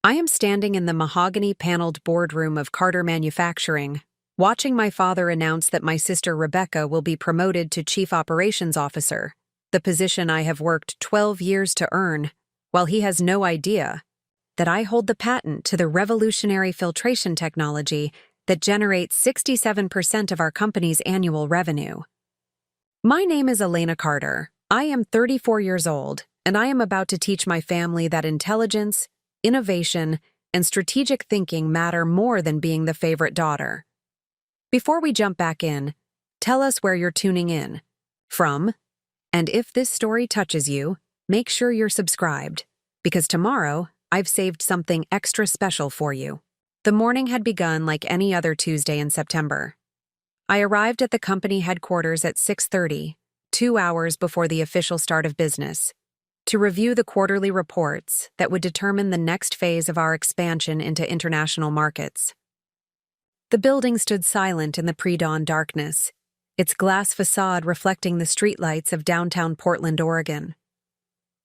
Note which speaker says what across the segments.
Speaker 1: I am standing in the mahogany-paneled boardroom of Carter Manufacturing, watching my father announce that my sister Rebecca will be promoted to Chief Operations Officer, the position I have worked 12 years to earn, while he has no idea that I hold the patent to the revolutionary filtration technology that generates 67% of our company's annual revenue. My name is Elena Carter. I am 34 years old, and I am about to teach my family that intelligence, innovation, and strategic thinking matter more than being the favorite daughter. Before we jump back in, tell us where you're tuning in from, and if this story touches you, make sure you're subscribed, because tomorrow I've saved something extra special for you. The morning had begun like any other Tuesday in September. I arrived at the company headquarters at 6:30, 2 hours before the official start of business, to review the quarterly reports that would determine the next phase of our expansion into international markets. The building stood silent in the pre-dawn darkness, its glass facade reflecting the streetlights of downtown Portland, Oregon.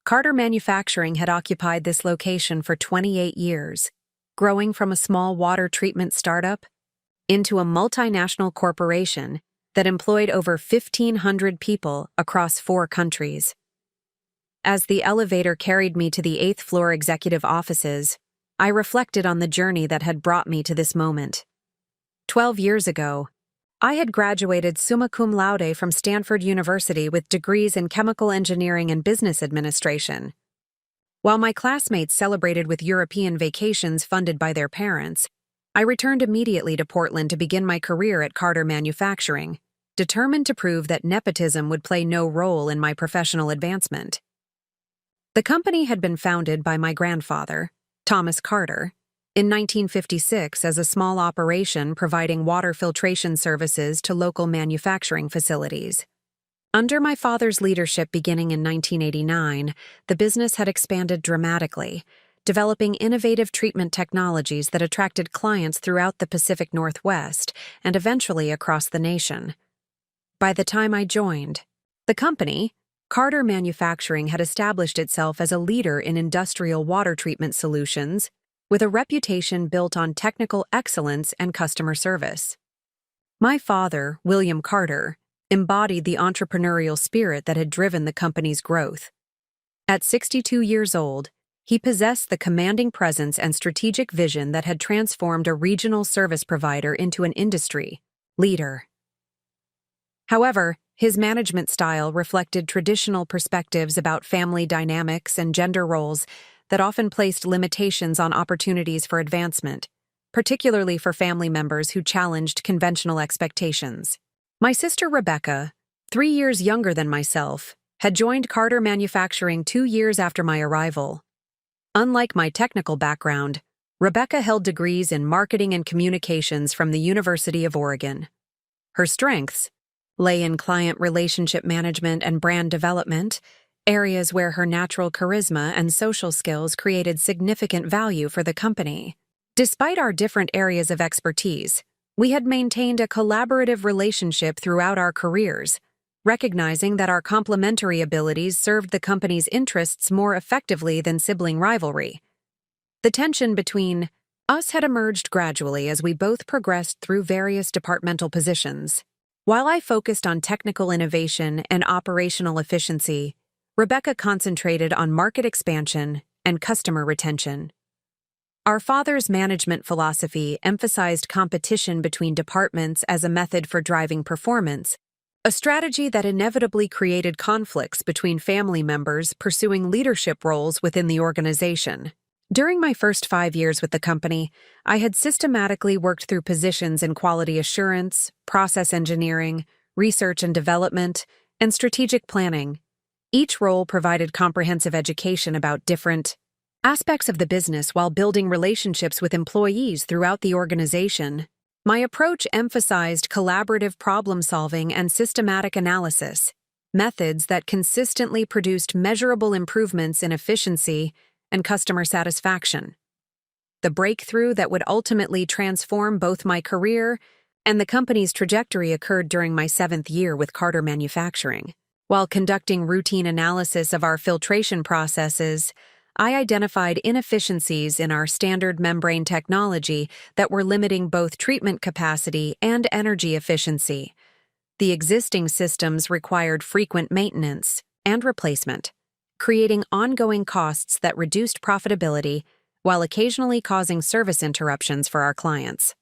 Speaker 1: Carter Manufacturing had occupied this location for 28 years, growing from a small water treatment startup into a multinational corporation that employed over 1,500 people across 4 countries. As the elevator carried me to the 8th floor executive offices, I reflected on the journey that had brought me to this moment. 12 years ago, I had graduated summa cum laude from Stanford University with degrees in chemical engineering and business administration. While my classmates celebrated with European vacations funded by their parents, I returned immediately to Portland to begin my career at Carter Manufacturing, determined to prove that nepotism would play no role in my professional advancement. The company had been founded by my grandfather, Thomas Carter, in 1956 as a small operation providing water filtration services to local manufacturing facilities. Under my father's leadership beginning in 1989, the business had expanded dramatically, developing innovative treatment technologies that attracted clients throughout the Pacific Northwest and eventually across the nation. By the time I joined, the company, Carter Manufacturing, had established itself as a leader in industrial water treatment solutions, with a reputation built on technical excellence and customer service. My father, William Carter, embodied the entrepreneurial spirit that had driven the company's growth. At 62 years old, he possessed the commanding presence and strategic vision that had transformed a regional service provider into an industry leader. However, his management style reflected traditional perspectives about family dynamics and gender roles that often placed limitations on opportunities for advancement, particularly for family members who challenged conventional expectations. My sister Rebecca, 3 years younger than myself, had joined Carter Manufacturing 2 years after my arrival. Unlike my technical background, Rebecca held degrees in marketing and communications from the University of Oregon. Her strengths lay in client relationship management and brand development, areas where her natural charisma and social skills created significant value for the company. Despite our different areas of expertise, we had maintained a collaborative relationship throughout our careers, recognizing that our complementary abilities served the company's interests more effectively than sibling rivalry. The tension between us had emerged gradually as we both progressed through various departmental positions. While I focused on technical innovation and operational efficiency, Rebecca concentrated on market expansion and customer retention. Our father's management philosophy emphasized competition between departments as a method for driving performance, a strategy that inevitably created conflicts between family members pursuing leadership roles within the organization. During my first 5 years with the company, I had systematically worked through positions in quality assurance, process engineering, research and development, and strategic planning. Each role provided comprehensive education about different aspects of the business while building relationships with employees throughout the organization. My approach emphasized collaborative problem-solving and systematic analysis, methods that consistently produced measurable improvements in efficiency and customer satisfaction. The breakthrough that would ultimately transform both my career and the company's trajectory occurred during my 7th year with Carter Manufacturing. While conducting routine analysis of our filtration processes, I identified inefficiencies in our standard membrane technology that were limiting both treatment capacity and energy efficiency. The existing systems required frequent maintenance and replacement, creating ongoing costs that reduced profitability while occasionally causing service interruptions for our clients.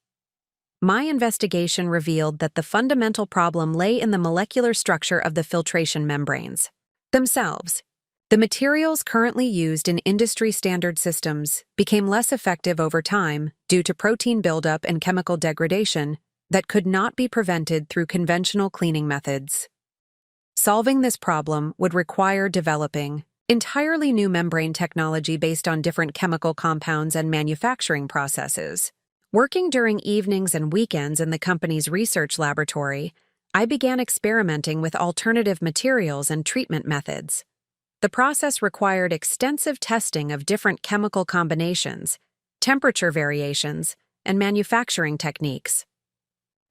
Speaker 1: My investigation revealed that the fundamental problem lay in the molecular structure of the filtration membranes themselves. The materials currently used in industry-standard systems became less effective over time due to protein buildup and chemical degradation that could not be prevented through conventional cleaning methods. Solving this problem would require developing entirely new membrane technology based on different chemical compounds and manufacturing processes. Working during evenings and weekends in the company's research laboratory, I began experimenting with alternative materials and treatment methods. The process required extensive testing of different chemical combinations, temperature variations, and manufacturing techniques.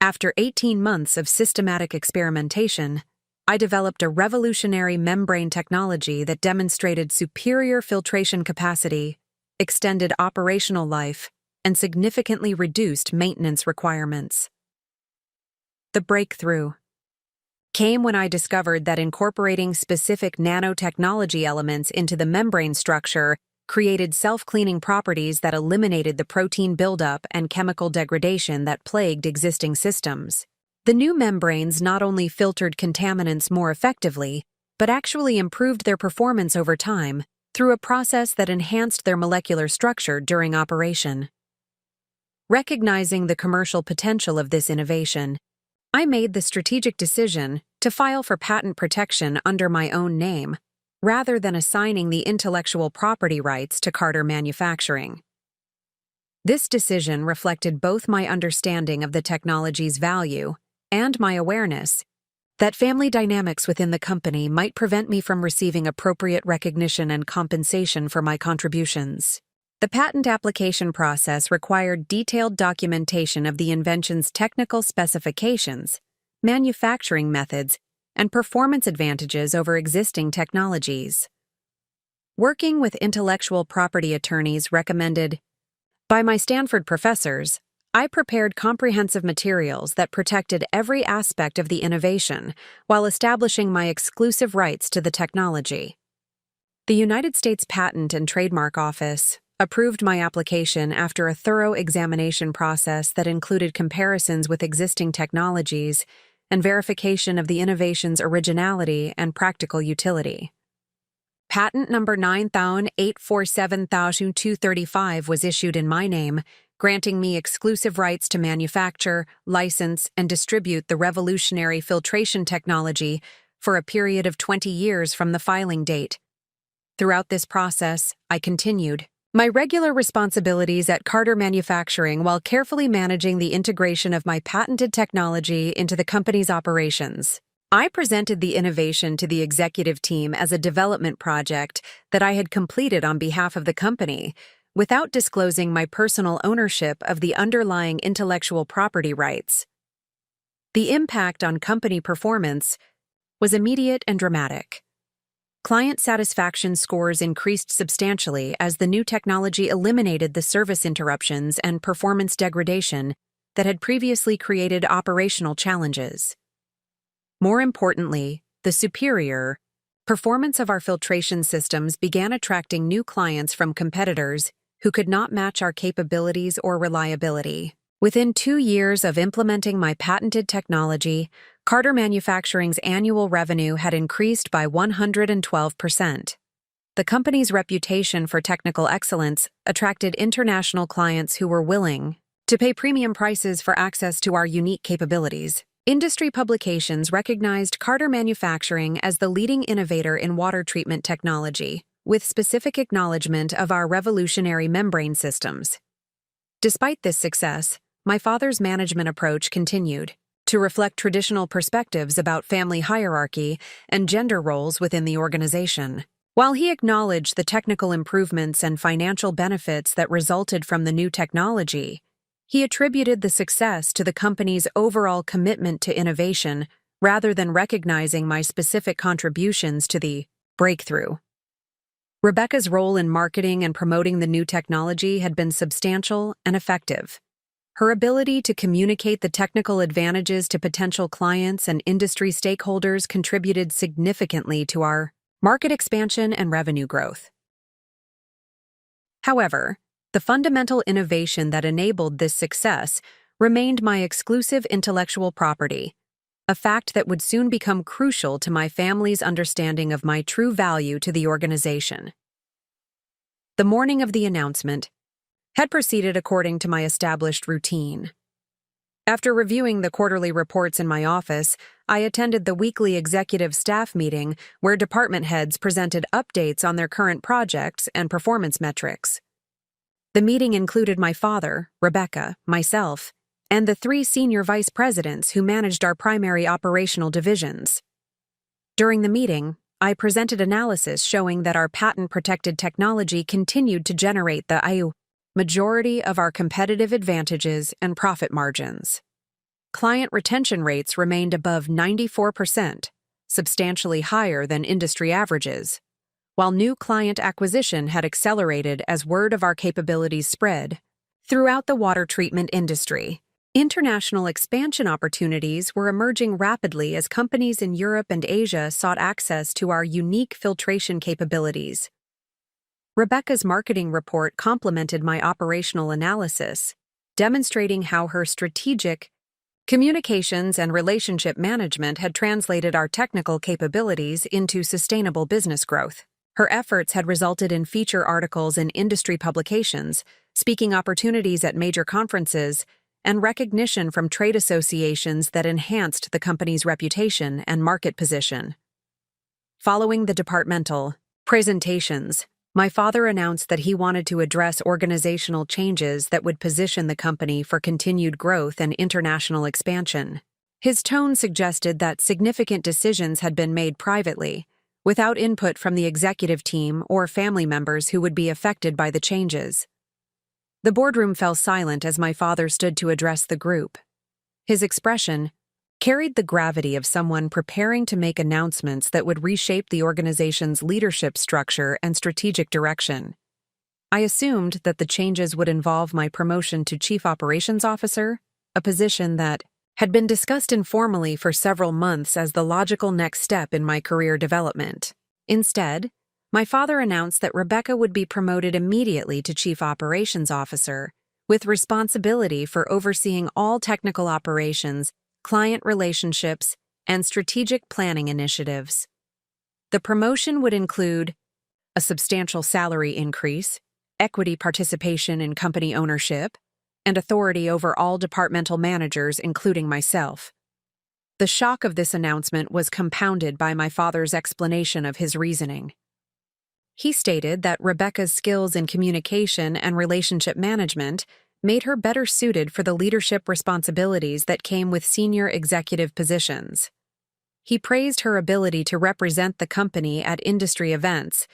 Speaker 1: After 18 months of systematic experimentation, I developed a revolutionary membrane technology that demonstrated superior filtration capacity, extended operational life, and significantly reduced maintenance requirements. The breakthrough came when I discovered that incorporating specific nanotechnology elements into the membrane structure created self-cleaning properties that eliminated the protein buildup and chemical degradation that plagued existing systems. The new membranes not only filtered contaminants more effectively, but actually improved their performance over time through a process that enhanced their molecular structure during operation. Recognizing the commercial potential of this innovation, I made the strategic decision to file for patent protection under my own name, rather than assigning the intellectual property rights to Carter Manufacturing. This decision reflected both my understanding of the technology's value and my awareness that family dynamics within the company might prevent me from receiving appropriate recognition and compensation for my contributions. The patent application process required detailed documentation of the invention's technical specifications, manufacturing methods, and performance advantages over existing technologies. Working with intellectual property attorneys recommended by my Stanford professors, I prepared comprehensive materials that protected every aspect of the innovation while establishing my exclusive rights to the technology. The United States Patent and Trademark Office approved my application after a thorough examination process that included comparisons with existing technologies and verification of the innovation's originality and practical utility. Patent number 9,847,235 was issued in my name, granting me exclusive rights to manufacture, license, and distribute the revolutionary filtration technology for a period of 20 years from the filing date. Throughout this process, I continued my regular responsibilities at Carter Manufacturing while carefully managing the integration of my patented technology into the company's operations. I presented the innovation to the executive team as a development project that I had completed on behalf of the company, without disclosing my personal ownership of the underlying intellectual property rights. The impact on company performance was immediate and dramatic. Client satisfaction scores increased substantially as the new technology eliminated the service interruptions and performance degradation that had previously created operational challenges. More importantly, the superior performance of our filtration systems began attracting new clients from competitors who could not match our capabilities or reliability. Within 2 years of implementing my patented technology, Carter Manufacturing's annual revenue had increased by 112%. The company's reputation for technical excellence attracted international clients who were willing to pay premium prices for access to our unique capabilities. Industry publications recognized Carter Manufacturing as the leading innovator in water treatment technology, with specific acknowledgement of our revolutionary membrane systems. Despite this success, my father's management approach continued to reflect traditional perspectives about family hierarchy and gender roles within the organization. While he acknowledged the technical improvements and financial benefits that resulted from the new technology, he attributed the success to the company's overall commitment to innovation rather than recognizing my specific contributions to the breakthrough. Rebecca's role in marketing and promoting the new technology had been substantial and effective. Her ability to communicate the technical advantages to potential clients and industry stakeholders contributed significantly to our market expansion and revenue growth. However, the fundamental innovation that enabled this success remained my exclusive intellectual property, a fact that would soon become crucial to my family's understanding of my true value to the organization. The morning of the announcement had proceeded according to my established routine. After reviewing the quarterly reports in my office, I attended the weekly executive staff meeting where department heads presented updates on their current projects and performance metrics. The meeting included my father, Rebecca, myself, and the 3 senior vice presidents who managed our primary operational divisions. During the meeting, I presented analysis showing that our patent-protected technology continued to generate the majority of our competitive advantages and profit margins. Client retention rates remained above 94%, substantially higher than industry averages, while new client acquisition had accelerated as word of our capabilities spread throughout the water treatment industry. International expansion opportunities were emerging rapidly as companies in Europe and Asia sought access to our unique filtration capabilities. Rebecca's marketing report complemented my operational analysis, demonstrating how her strategic communications and relationship management had translated our technical capabilities into sustainable business growth. Her efforts had resulted in feature articles in industry publications, speaking opportunities at major conferences, and recognition from trade associations that enhanced the company's reputation and market position. Following the departmental presentations, my father announced that he wanted to address organizational changes that would position the company for continued growth and international expansion. His tone suggested that significant decisions had been made privately, without input from the executive team or family members who would be affected by the changes. The boardroom fell silent as my father stood to address the group. His expression carried the gravity of someone preparing to make announcements that would reshape the organization's leadership structure and strategic direction. I assumed that the changes would involve my promotion to Chief Operations Officer, a position that had been discussed informally for several months as the logical next step in my career development. Instead, my father announced that Rebecca would be promoted immediately to Chief Operations Officer, with responsibility for overseeing all technical operations, client relationships, and strategic planning initiatives. The promotion would include a substantial salary increase, equity participation in company ownership, and authority over all departmental managers, including myself. The shock of this announcement was compounded by my father's explanation of his reasoning. He stated that Rebecca's skills in communication and relationship management made her better suited for the leadership responsibilities that came with senior executive positions. He praised her ability to represent the company at industry events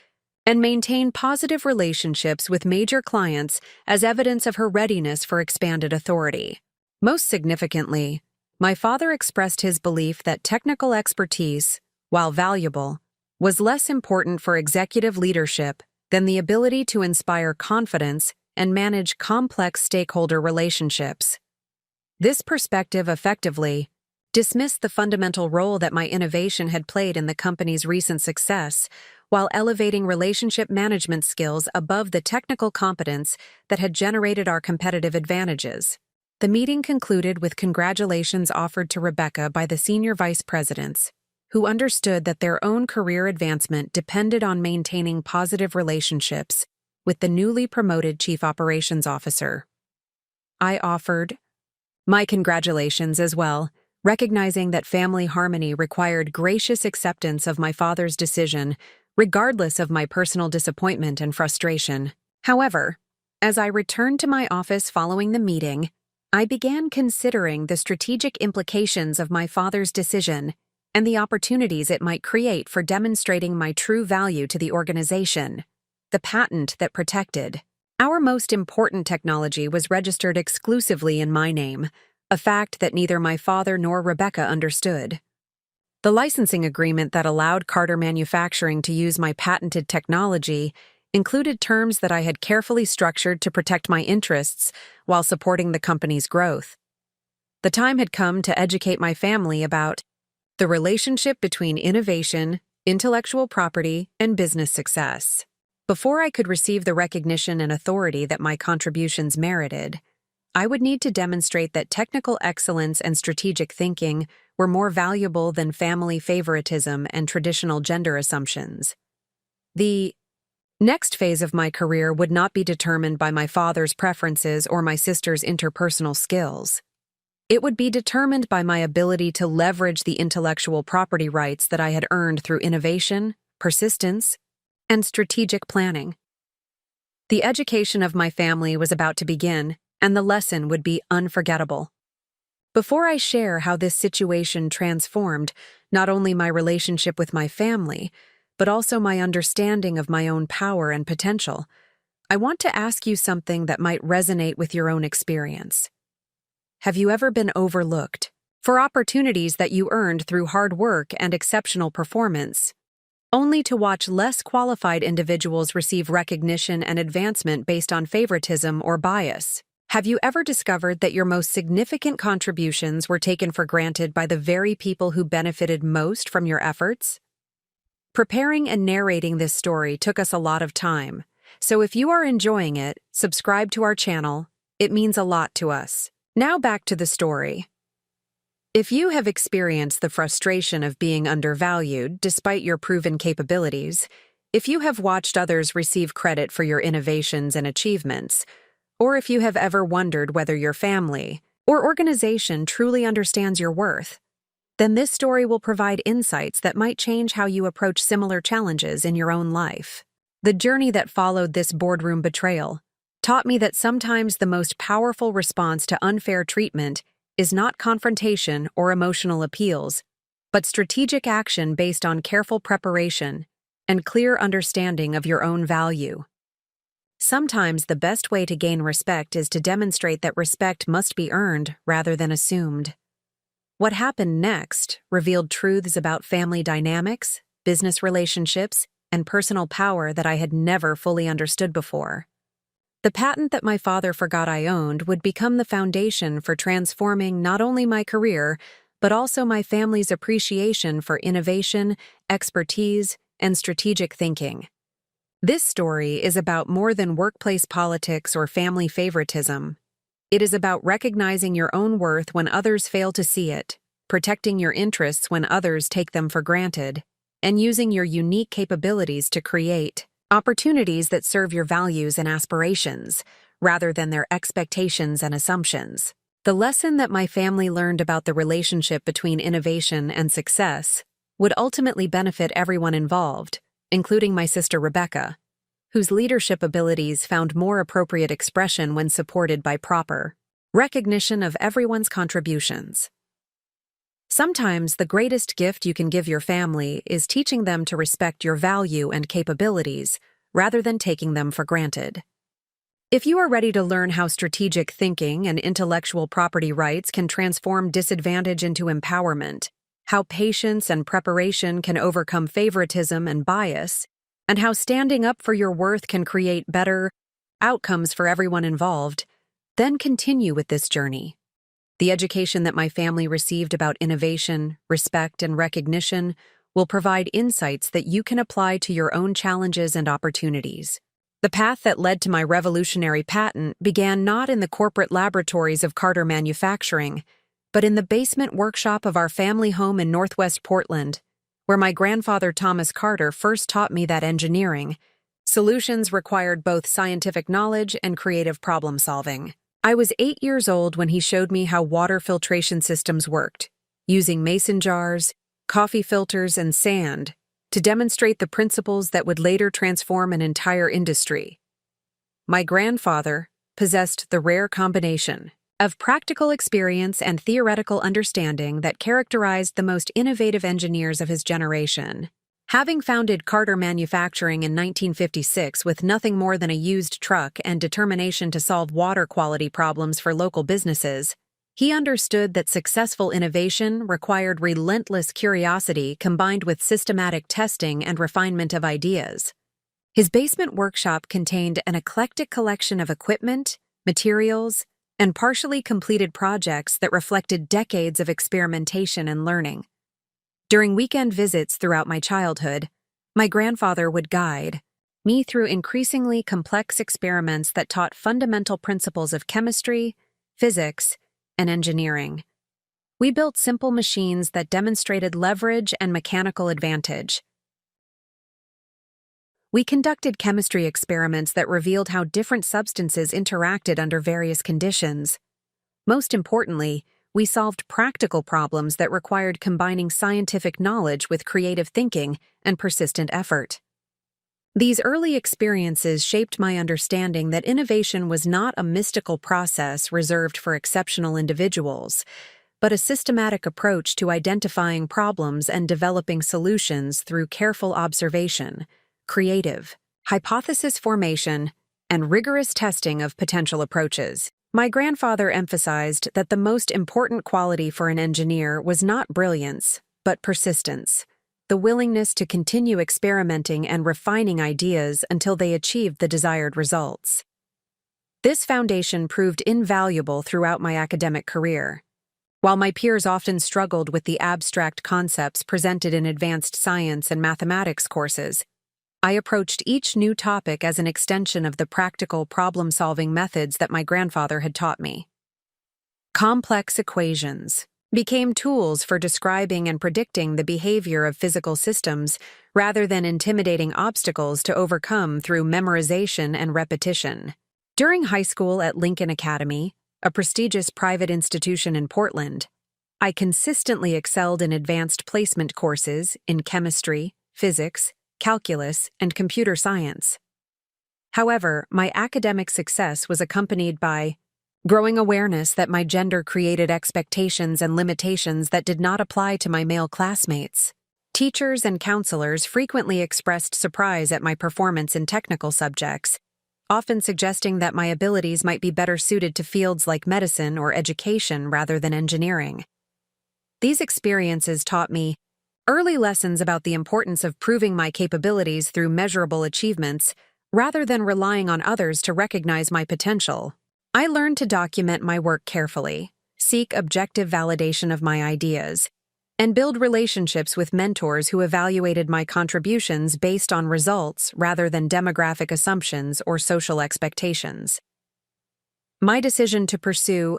Speaker 1: and maintain positive relationships with major clients as evidence of her readiness for expanded authority. Most significantly, my father expressed his belief that technical expertise, while valuable, was less important for executive leadership than the ability to inspire confidence and manage complex stakeholder relationships. This perspective effectively dismissed the fundamental role that my innovation had played in the company's recent success, while elevating relationship management skills above the technical competence that had generated our competitive advantages. The meeting concluded with congratulations offered to Rebecca by the senior vice presidents, who understood that their own career advancement depended on maintaining positive relationships with the newly promoted Chief Operations Officer. I offered my congratulations as well, recognizing that family harmony required gracious acceptance of my father's decision, regardless of my personal disappointment and frustration. However, as I returned to my office following the meeting, I began considering the strategic implications of my father's decision and the opportunities it might create for demonstrating my true value to the organization. The patent that protected our most important technology was registered exclusively in my name, a fact that neither my father nor Rebecca understood. The licensing agreement that allowed Carter Manufacturing to use my patented technology included terms that I had carefully structured to protect my interests while supporting the company's growth. The time had come to educate my family about the relationship between innovation, intellectual property, and business success. Before I could receive the recognition and authority that my contributions merited, I would need to demonstrate that technical excellence and strategic thinking were more valuable than family favoritism and traditional gender assumptions. The next phase of my career would not be determined by my father's preferences or my sister's interpersonal skills. It would be determined by my ability to leverage the intellectual property rights that I had earned through innovation, persistence, and strategic planning. The education of my family was about to begin, and the lesson would be unforgettable. Before I share how this situation transformed not only my relationship with my family, but also my understanding of my own power and potential, I want to ask you something that might resonate with your own experience. Have you ever been overlooked for opportunities that you earned through hard work and exceptional performance, only to watch less qualified individuals receive recognition and advancement based on favoritism or bias? Have you ever discovered that your most significant contributions were taken for granted by the very people who benefited most from your efforts? Preparing and narrating this story took us a lot of time, so if you are enjoying it, subscribe to our channel. It means a lot to us. Now back to the story. If you have experienced the frustration of being undervalued despite your proven capabilities, if you have watched others receive credit for your innovations and achievements, or if you have ever wondered whether your family or organization truly understands your worth, then this story will provide insights that might change how you approach similar challenges in your own life. The journey that followed this boardroom betrayal taught me that sometimes the most powerful response to unfair treatment is not confrontation or emotional appeals, but strategic action based on careful preparation and clear understanding of your own value. Sometimes the best way to gain respect is to demonstrate that respect must be earned rather than assumed. What happened next revealed truths about family dynamics, business relationships, and personal power that I had never fully understood before. The patent that my father forgot I owned would become the foundation for transforming not only my career, but also my family's appreciation for innovation, expertise, and strategic thinking. This story is about more than workplace politics or family favoritism. It is about recognizing your own worth when others fail to see it, protecting your interests when others take them for granted, and using your unique capabilities to create opportunities that serve your values and aspirations, rather than their expectations and assumptions. The lesson that my family learned about the relationship between innovation and success would ultimately benefit everyone involved, including my sister Rebecca, whose leadership abilities found more appropriate expression when supported by proper recognition of everyone's contributions. Sometimes the greatest gift you can give your family is teaching them to respect your value and capabilities rather than taking them for granted. If you are ready to learn how strategic thinking and intellectual property rights can transform disadvantage into empowerment, how patience and preparation can overcome favoritism and bias, and how standing up for your worth can create better outcomes for everyone involved, then continue with this journey. The education that my family received about innovation, respect, and recognition will provide insights that you can apply to your own challenges and opportunities. The path that led to my revolutionary patent began not in the corporate laboratories of Carter Manufacturing, but in the basement workshop of our family home in Northwest Portland, where my grandfather Thomas Carter first taught me that engineering solutions required both scientific knowledge and creative problem-solving. I was 8 years old when he showed me how water filtration systems worked, using mason jars, coffee filters, and sand to demonstrate the principles that would later transform an entire industry. My grandfather possessed the rare combination of practical experience and theoretical understanding that characterized the most innovative engineers of his generation. Having founded Carter Manufacturing in 1956 with nothing more than a used truck and determination to solve water quality problems for local businesses, He understood that successful innovation required relentless curiosity combined with systematic testing and refinement of ideas. His basement workshop contained an eclectic collection of equipment, materials, and partially completed projects that reflected decades of experimentation and learning. During weekend visits throughout my childhood, my grandfather would guide me through increasingly complex experiments that taught fundamental principles of chemistry, physics, and engineering. We built simple machines that demonstrated leverage and mechanical advantage. We conducted chemistry experiments that revealed how different substances interacted under various conditions. Most importantly, we solved practical problems that required combining scientific knowledge with creative thinking and persistent effort. These early experiences shaped my understanding that innovation was not a mystical process reserved for exceptional individuals, but a systematic approach to identifying problems and developing solutions through careful observation, creative hypothesis formation, and rigorous testing of potential approaches. My grandfather emphasized that the most important quality for an engineer was not brilliance, but persistence, the willingness to continue experimenting and refining ideas until they achieved the desired results. This foundation proved invaluable throughout my academic career. While my peers often struggled with the abstract concepts presented in advanced science and mathematics courses, I approached each new topic as an extension of the practical problem-solving methods that my grandfather had taught me. Complex equations became tools for describing and predicting the behavior of physical systems rather than intimidating obstacles to overcome through memorization and repetition. During high school at Lincoln Academy, a prestigious private institution in Portland, I consistently excelled in advanced placement courses in chemistry, physics, calculus, and computer science. However, my academic success was accompanied by growing awareness that my gender created expectations and limitations that did not apply to my male classmates. Teachers and counselors frequently expressed surprise at my performance in technical subjects, often suggesting that my abilities might be better suited to fields like medicine or education rather than engineering. These experiences taught me early lessons about the importance of proving my capabilities through measurable achievements rather than relying on others to recognize my potential. I learned to document my work carefully, seek objective validation of my ideas, and build relationships with mentors who evaluated my contributions based on results rather than demographic assumptions or social expectations. My decision to pursue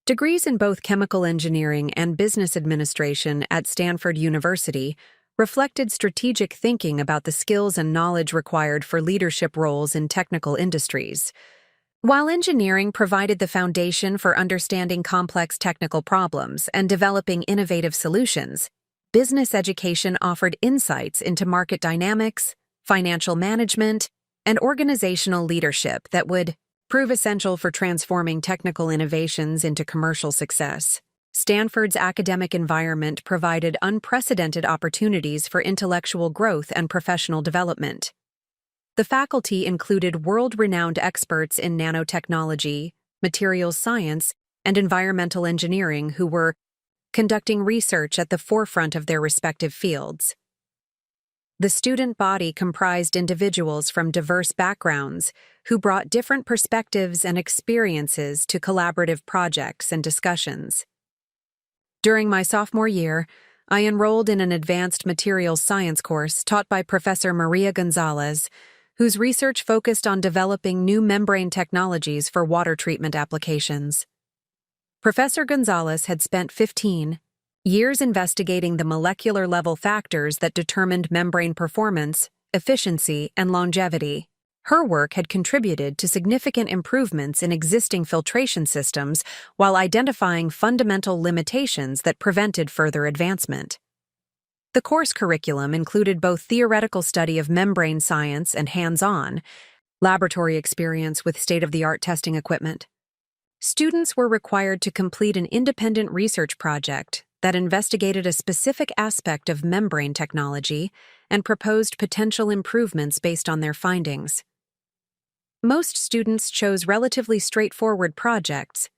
Speaker 1: degrees in both chemical engineering and business administration at Stanford University reflected strategic thinking about the skills and knowledge required for leadership roles in technical industries. While engineering provided the foundation for understanding complex technical problems and developing innovative solutions, business education offered insights into market dynamics, financial management, and organizational leadership that would prove essential for transforming technical innovations into commercial success. Stanford's academic environment provided unprecedented opportunities for intellectual growth and professional development. The faculty included world-renowned experts in nanotechnology, materials science, and environmental engineering who were conducting research at the forefront of their respective fields. The student body comprised individuals from diverse backgrounds who brought different perspectives and experiences to collaborative projects and discussions. During my sophomore year, I enrolled in an advanced materials science course taught by Professor Maria Gonzalez, whose research focused on developing new membrane technologies for water treatment applications. Professor Gonzalez had spent 15 years investigating the molecular-level factors that determined membrane performance, efficiency, and longevity. Her work had contributed to significant improvements in existing filtration systems while identifying fundamental limitations that prevented further advancement. The course curriculum included both theoretical study of membrane science and hands-on laboratory experience with state-of-the-art testing equipment. Students were required to complete an independent research project that investigated a specific aspect of membrane technology and proposed potential improvements based on their findings. Most students chose relatively straightforward projects,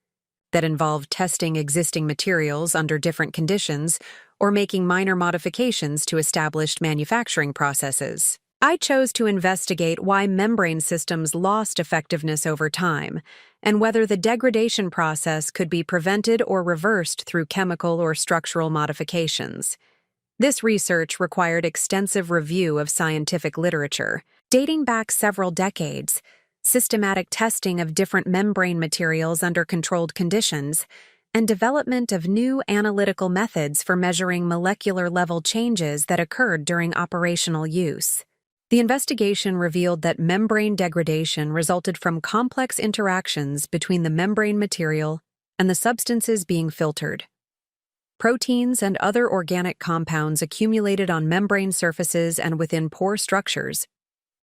Speaker 1: that involved testing existing materials under different conditions or making minor modifications to established manufacturing processes. I chose to investigate why membrane systems lost effectiveness over time and whether the degradation process could be prevented or reversed through chemical or structural modifications. This research required extensive review of scientific literature, dating back several decades, systematic testing of different membrane materials under controlled conditions, and development of new analytical methods for measuring molecular-level changes that occurred during operational use. The investigation revealed that membrane degradation resulted from complex interactions between the membrane material and the substances being filtered. Proteins and other organic compounds accumulated on membrane surfaces and within pore structures,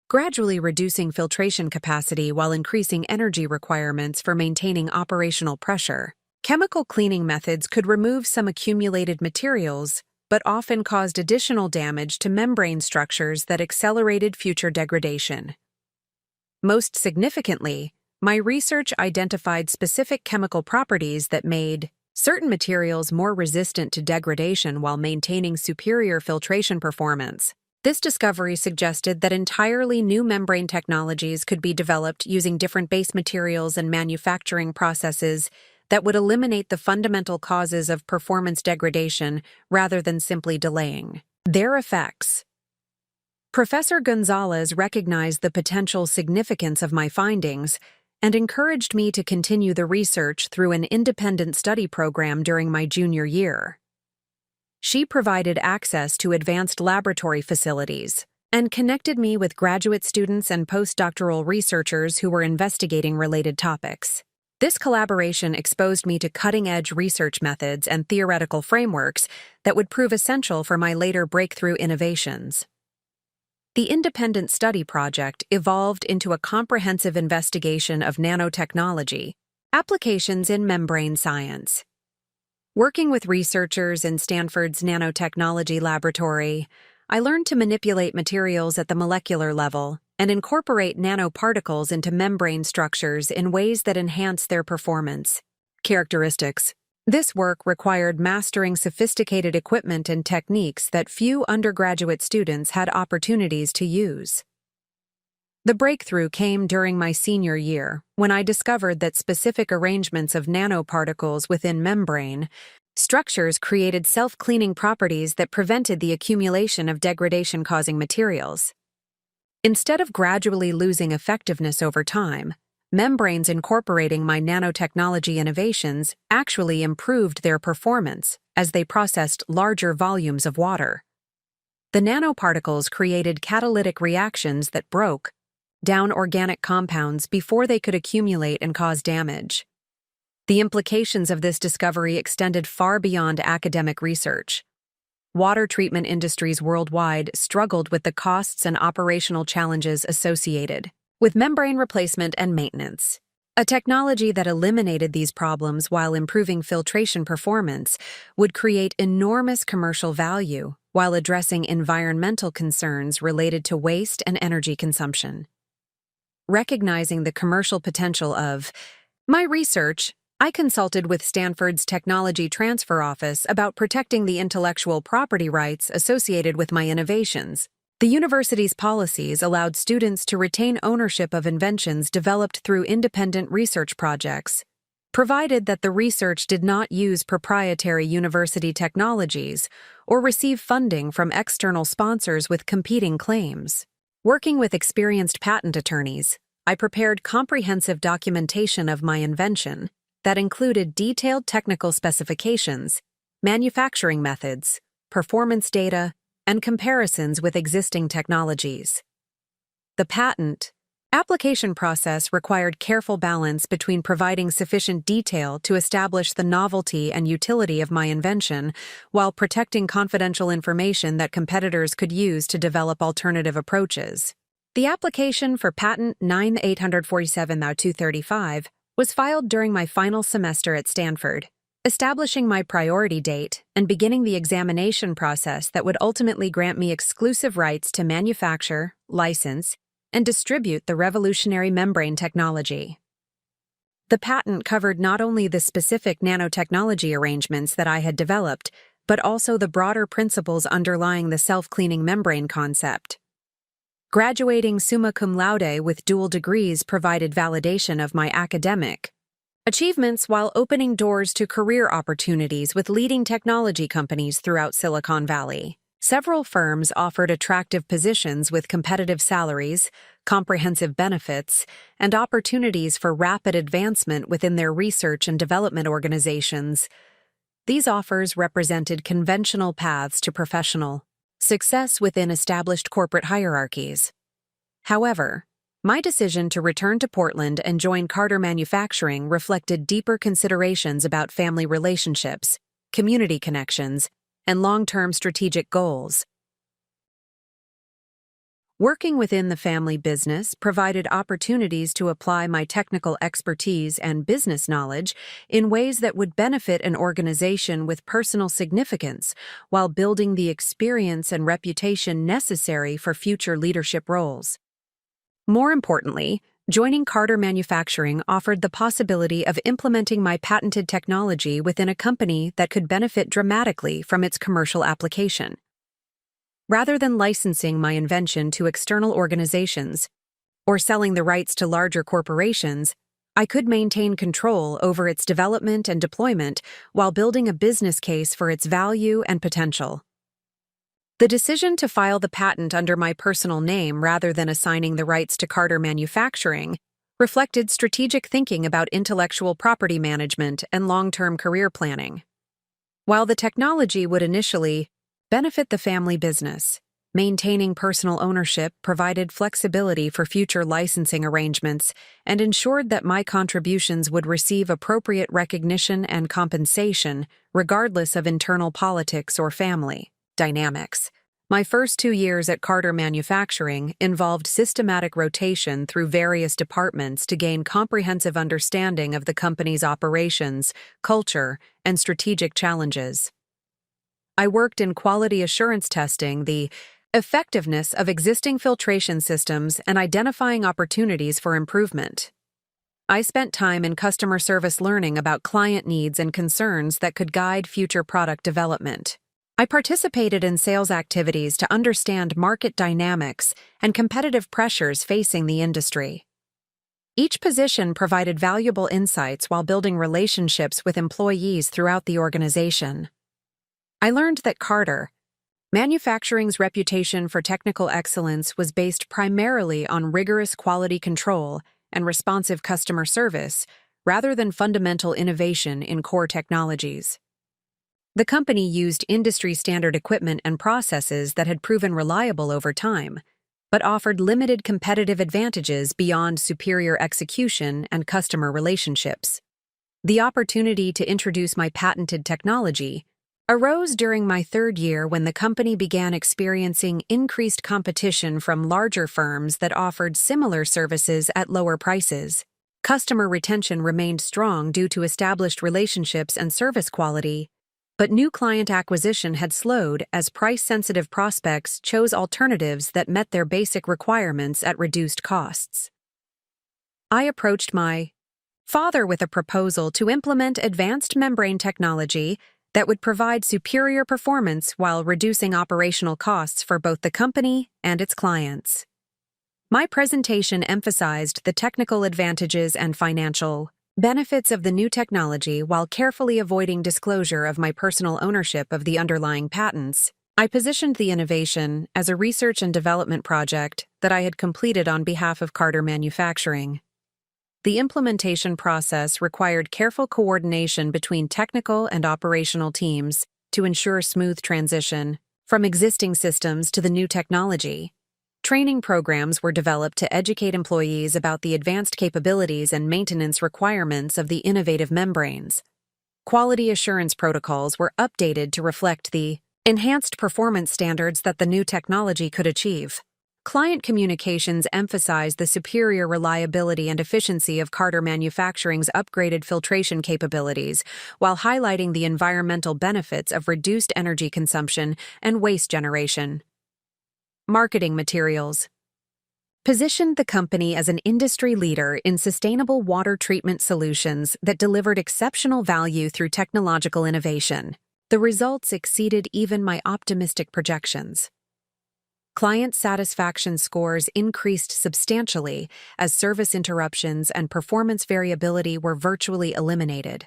Speaker 1: gradually reducing filtration capacity while increasing energy requirements for maintaining operational pressure. Chemical cleaning methods could remove some accumulated materials, but often caused additional damage to membrane structures that accelerated future degradation. Most significantly, my research identified specific chemical properties that made certain materials more resistant to degradation while maintaining superior filtration performance. This discovery suggested that entirely new membrane technologies could be developed using different base materials and manufacturing processes that would eliminate the fundamental causes of performance degradation rather than simply delaying their effects. Professor Gonzalez recognized the potential significance of my findings and encouraged me to continue the research through an independent study program during my junior year. She provided access to advanced laboratory facilities and connected me with graduate students and postdoctoral researchers who were investigating related topics. This collaboration exposed me to cutting-edge research methods and theoretical frameworks that would prove essential for my later breakthrough innovations. The independent study project evolved into a comprehensive investigation of nanotechnology, applications in membrane science. Working with researchers in Stanford's nanotechnology laboratory, I learned to manipulate materials at the molecular level and incorporate nanoparticles into membrane structures in ways that enhance their performance characteristics. This work required mastering sophisticated equipment and techniques that few undergraduate students had opportunities to use. The breakthrough came during my senior year, when I discovered that specific arrangements of nanoparticles within membrane structures created self-cleaning properties that prevented the accumulation of degradation-causing materials. Instead of gradually losing effectiveness over time, membranes incorporating my nanotechnology innovations actually improved their performance as they processed larger volumes of water. The nanoparticles created catalytic reactions that broke down organic compounds before they could accumulate and cause damage. The implications of this discovery extended far beyond academic research. Water treatment industries worldwide struggled with the costs and operational challenges associated with membrane replacement and maintenance. A technology that eliminated these problems while improving filtration performance would create enormous commercial value while addressing environmental concerns related to waste and energy consumption. Recognizing the commercial potential of my research, I consulted with Stanford's Technology Transfer Office about protecting the intellectual property rights associated with my innovations. The university's policies allowed students to retain ownership of inventions developed through independent research projects, provided that the research did not use proprietary university technologies or receive funding from external sponsors with competing claims. Working with experienced patent attorneys, I prepared comprehensive documentation of my invention that included detailed technical specifications, manufacturing methods, performance data, and comparisons with existing technologies. The patent application process required careful balance between providing sufficient detail to establish the novelty and utility of my invention while protecting confidential information that competitors could use to develop alternative approaches. The application for patent 9847-235 was filed during my final semester at Stanford, establishing my priority date and beginning the examination process that would ultimately grant me exclusive rights to manufacture, license, and distribute the revolutionary membrane technology. The patent covered not only the specific nanotechnology arrangements that I had developed, but also the broader principles underlying the self-cleaning membrane concept. Graduating summa cum laude with dual degrees provided validation of my academic achievements while opening doors to career opportunities with leading technology companies throughout Silicon Valley. Several firms offered attractive positions with competitive salaries, comprehensive benefits, and opportunities for rapid advancement within their research and development organizations. These offers represented conventional paths to professional success within established corporate hierarchies. However, my decision to return to Portland and join Carter Manufacturing reflected deeper considerations about family relationships, community connections, and long-term strategic goals. Working within the family business provided opportunities to apply my technical expertise and business knowledge in ways that would benefit an organization with personal significance while building the experience and reputation necessary for future leadership roles. More importantly, joining Carter Manufacturing offered the possibility of implementing my patented technology within a company that could benefit dramatically from its commercial application. Rather than licensing my invention to external organizations or selling the rights to larger corporations, I could maintain control over its development and deployment while building a business case for its value and potential. The decision to file the patent under my personal name rather than assigning the rights to Carter Manufacturing reflected strategic thinking about intellectual property management and long-term career planning. While the technology would initially benefit the family business, maintaining personal ownership provided flexibility for future licensing arrangements and ensured that my contributions would receive appropriate recognition and compensation regardless of internal politics or family dynamics. My first 2 years at Carter Manufacturing involved systematic rotation through various departments to gain comprehensive understanding of the company's operations, culture, and strategic challenges. I worked in quality assurance testing, the effectiveness of existing filtration systems, and identifying opportunities for improvement. I spent time in customer service learning about client needs and concerns that could guide future product development. I participated in sales activities to understand market dynamics and competitive pressures facing the industry. Each position provided valuable insights while building relationships with employees throughout the organization. I learned that Carter Manufacturing's reputation for technical excellence was based primarily on rigorous quality control and responsive customer service rather than fundamental innovation in core technologies. The company used industry-standard equipment and processes that had proven reliable over time, but offered limited competitive advantages beyond superior execution and customer relationships. The opportunity to introduce my patented technology arose during my 3rd year when the company began experiencing increased competition from larger firms that offered similar services at lower prices. Customer retention remained strong due to established relationships and service quality, but new client acquisition had slowed as price-sensitive prospects chose alternatives that met their basic requirements at reduced costs. I approached my father with a proposal to implement advanced membrane technology that would provide superior performance while reducing operational costs for both the company and its clients. My presentation emphasized the technical advantages and financial benefits of the new technology while carefully avoiding disclosure of my personal ownership of the underlying patents. I positioned the innovation as a research and development project that I had completed on behalf of Carter Manufacturing. The implementation process required careful coordination between technical and operational teams to ensure smooth transition from existing systems to the new technology. Training programs were developed to educate employees about the advanced capabilities and maintenance requirements of the innovative membranes. Quality assurance protocols were updated to reflect the enhanced performance standards that the new technology could achieve. Client communications emphasized the superior reliability and efficiency of Carter Manufacturing's upgraded filtration capabilities, while highlighting the environmental benefits of reduced energy consumption and waste generation. Marketing materials. positioned the company as an industry leader in sustainable water treatment solutions that delivered exceptional value through technological innovation. The results exceeded even my optimistic projections. Client satisfaction scores increased substantially as service interruptions and performance variability were virtually eliminated.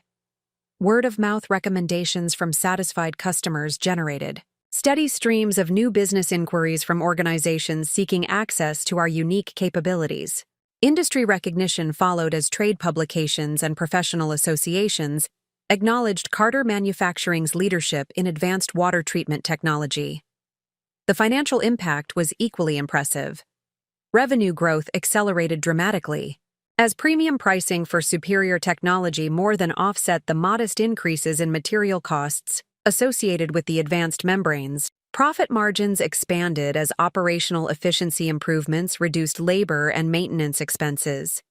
Speaker 1: Word-of-mouth recommendations from satisfied customers generated steady streams of new business inquiries from organizations seeking access to our unique capabilities. Industry recognition followed as trade publications and professional associations acknowledged Carter Manufacturing's leadership in advanced water treatment technology. The financial impact was equally impressive. Revenue growth accelerated dramatically, as premium pricing for superior technology more than offset the modest increases in material costs associated with the advanced membranes. Profit margins expanded as operational efficiency improvements reduced labor and maintenance expenses.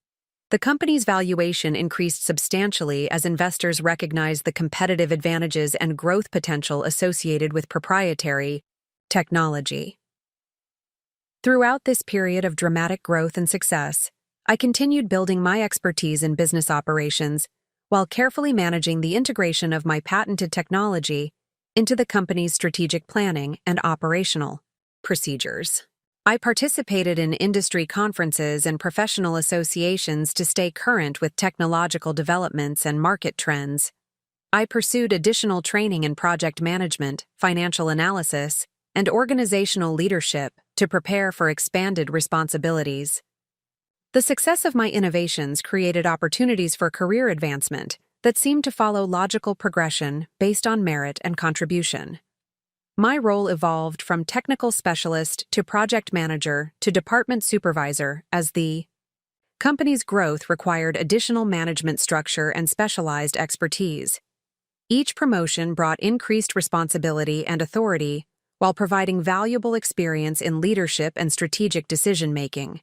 Speaker 1: The company's valuation increased substantially as investors recognized the competitive advantages and growth potential associated with proprietary technology. Throughout this period of dramatic growth and success, I continued building my expertise in business operations while carefully managing the integration of my patented technology into the company's strategic planning and operational procedures. I participated in industry conferences and professional associations to stay current with technological developments and market trends. I pursued additional training in project management, financial analysis, and organizational leadership to prepare for expanded responsibilities. The success of my innovations created opportunities for career advancement that seemed to follow logical progression based on merit and contribution. My role evolved from technical specialist to project manager to department supervisor as the company's growth required additional management structure and specialized expertise. Each promotion brought increased responsibility and authority while providing valuable experience in leadership and strategic decision-making.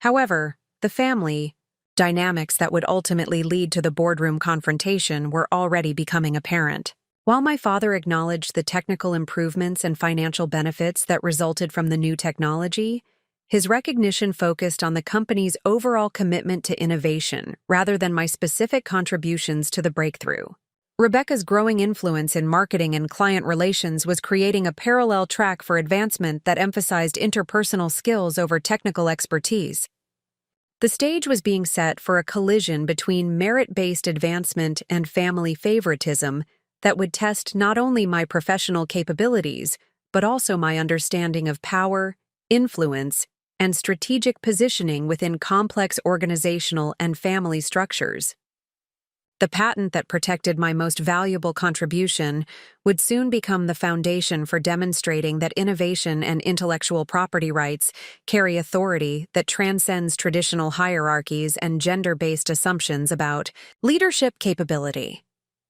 Speaker 1: However, the family dynamics that would ultimately lead to the boardroom confrontation were already becoming apparent. While my father acknowledged the technical improvements and financial benefits that resulted from the new technology, his recognition focused on the company's overall commitment to innovation rather than my specific contributions to the breakthrough. Rebecca's growing influence in marketing and client relations was creating a parallel track for advancement that emphasized interpersonal skills over technical expertise. The stage was being set for a collision between merit-based advancement and family favoritism that would test not only my professional capabilities, but also my understanding of power, influence, and strategic positioning within complex organizational and family structures. The patent that protected my most valuable contribution would soon become the foundation for demonstrating that innovation and intellectual property rights carry authority that transcends traditional hierarchies and gender-based assumptions about leadership capability.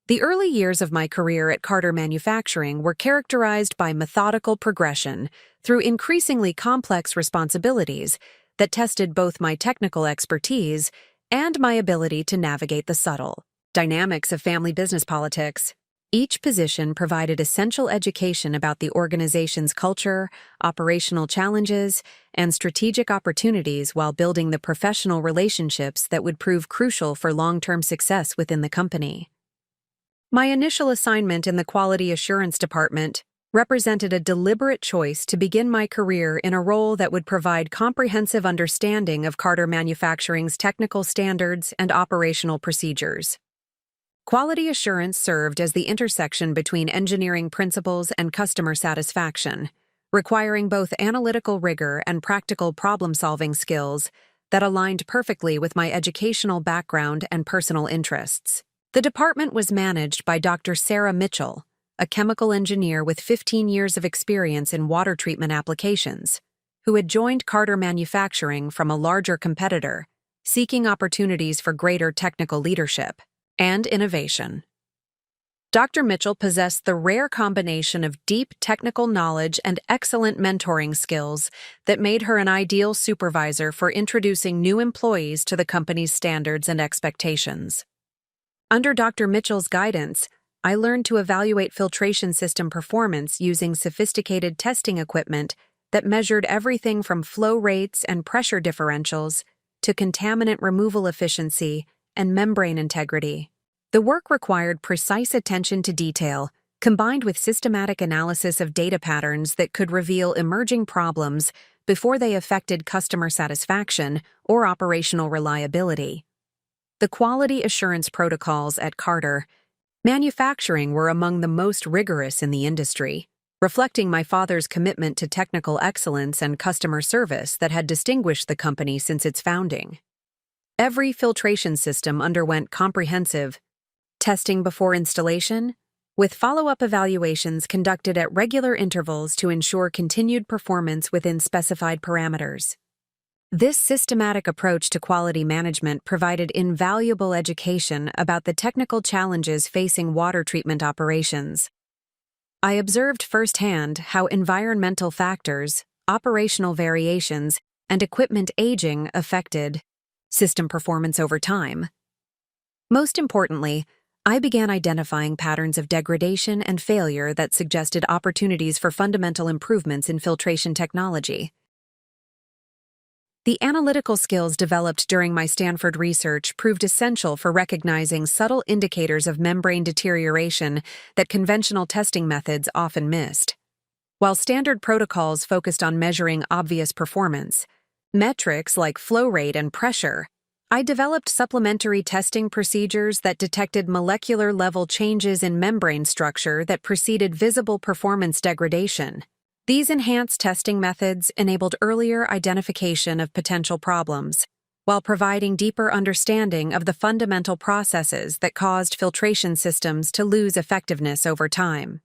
Speaker 1: The early years of my career at Carter Manufacturing were characterized by methodical progression through increasingly complex responsibilities that tested both my technical expertise and my ability to navigate the subtle dynamics of family business politics. Each position provided essential education about the organization's culture, operational challenges, and strategic opportunities while building the professional relationships that would prove crucial for long-term success within the company. My initial assignment in the Quality Assurance Department represented a deliberate choice to begin my career in a role that would provide comprehensive understanding of Carter Manufacturing's technical standards and operational procedures. Quality assurance served as the intersection between engineering principles and customer satisfaction, requiring both analytical rigor and practical problem-solving skills that aligned perfectly with my educational background and personal interests. The department was managed by Dr. Sarah Mitchell, a chemical engineer with 15 years of experience in water treatment applications, who had joined Carter Manufacturing from a larger competitor, seeking opportunities for greater technical leadership and innovation. Dr. Mitchell possessed the rare combination of deep technical knowledge and excellent mentoring skills that made her an ideal supervisor for introducing new employees to the company's standards and expectations. Under Dr. Mitchell's guidance, I learned to evaluate filtration system performance using sophisticated testing equipment that measured everything from flow rates and pressure differentials to contaminant removal efficiency and membrane integrity. The work required precise attention to detail, combined with systematic analysis of data patterns that could reveal emerging problems before they affected customer satisfaction or operational reliability. The quality assurance protocols at Carter Manufacturing were among the most rigorous in the industry, reflecting my father's commitment to technical excellence and customer service that had distinguished the company since its founding. Every filtration system underwent comprehensive testing before installation, with follow-up evaluations conducted at regular intervals to ensure continued performance within specified parameters. This systematic approach to quality management provided invaluable education about the technical challenges facing water treatment operations. I observed firsthand how environmental factors, operational variations, and equipment aging affected system performance over time. Most importantly, I began identifying patterns of degradation and failure that suggested opportunities for fundamental improvements in filtration technology. The analytical skills developed during my Stanford research proved essential for recognizing subtle indicators of membrane deterioration that conventional testing methods often missed. While standard protocols focused on measuring obvious performance, metrics like flow rate and pressure, I developed supplementary testing procedures that detected molecular-level changes in membrane structure that preceded visible performance degradation. These enhanced testing methods enabled earlier identification of potential problems, while providing deeper understanding of the fundamental processes that caused filtration systems to lose effectiveness over time.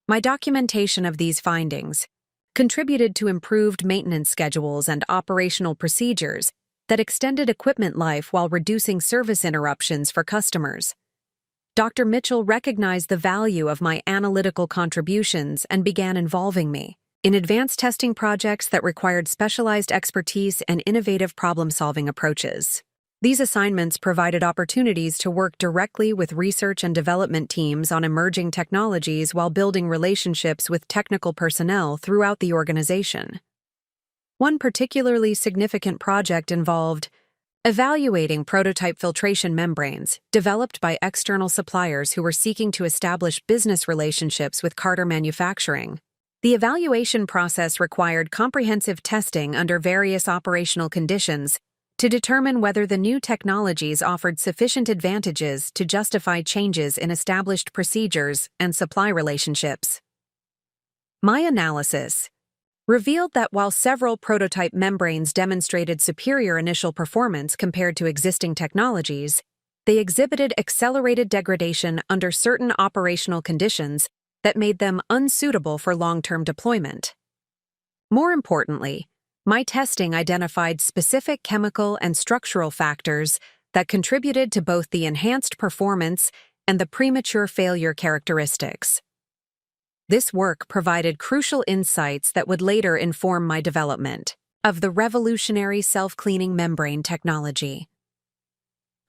Speaker 1: My documentation of these findings contributed to improved maintenance schedules and operational procedures that extended equipment life while reducing service interruptions for customers. Dr. Mitchell recognized the value of my analytical contributions and began involving me in advanced testing projects that required specialized expertise and innovative problem-solving approaches. These assignments provided opportunities to work directly with research and development teams on emerging technologies while building relationships with technical personnel throughout the organization. One particularly significant project involved evaluating prototype filtration membranes developed by external suppliers who were seeking to establish business relationships with Carter Manufacturing. The evaluation process required comprehensive testing under various operational conditions to determine whether the new technologies offered sufficient advantages to justify changes in established procedures and supply relationships. My analysis revealed that while several prototype membranes demonstrated superior initial performance compared to existing technologies, they exhibited accelerated degradation under certain operational conditions that made them unsuitable for long-term deployment. More importantly, my testing identified specific chemical and structural factors that contributed to both the enhanced performance and the premature failure characteristics. This work provided crucial insights that would later inform my development of the revolutionary self-cleaning membrane technology.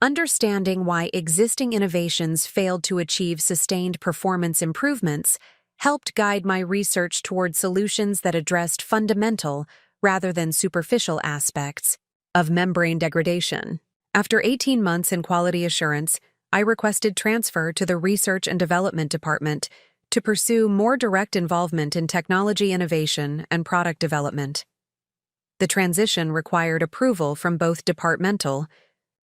Speaker 1: Understanding why existing innovations failed to achieve sustained performance improvements helped guide my research toward solutions that addressed fundamental rather than superficial aspects of membrane degradation. After 18 months in quality assurance, I requested transfer to the Research and Development Department to pursue more direct involvement in technology innovation and product development. The transition required approval from both departmental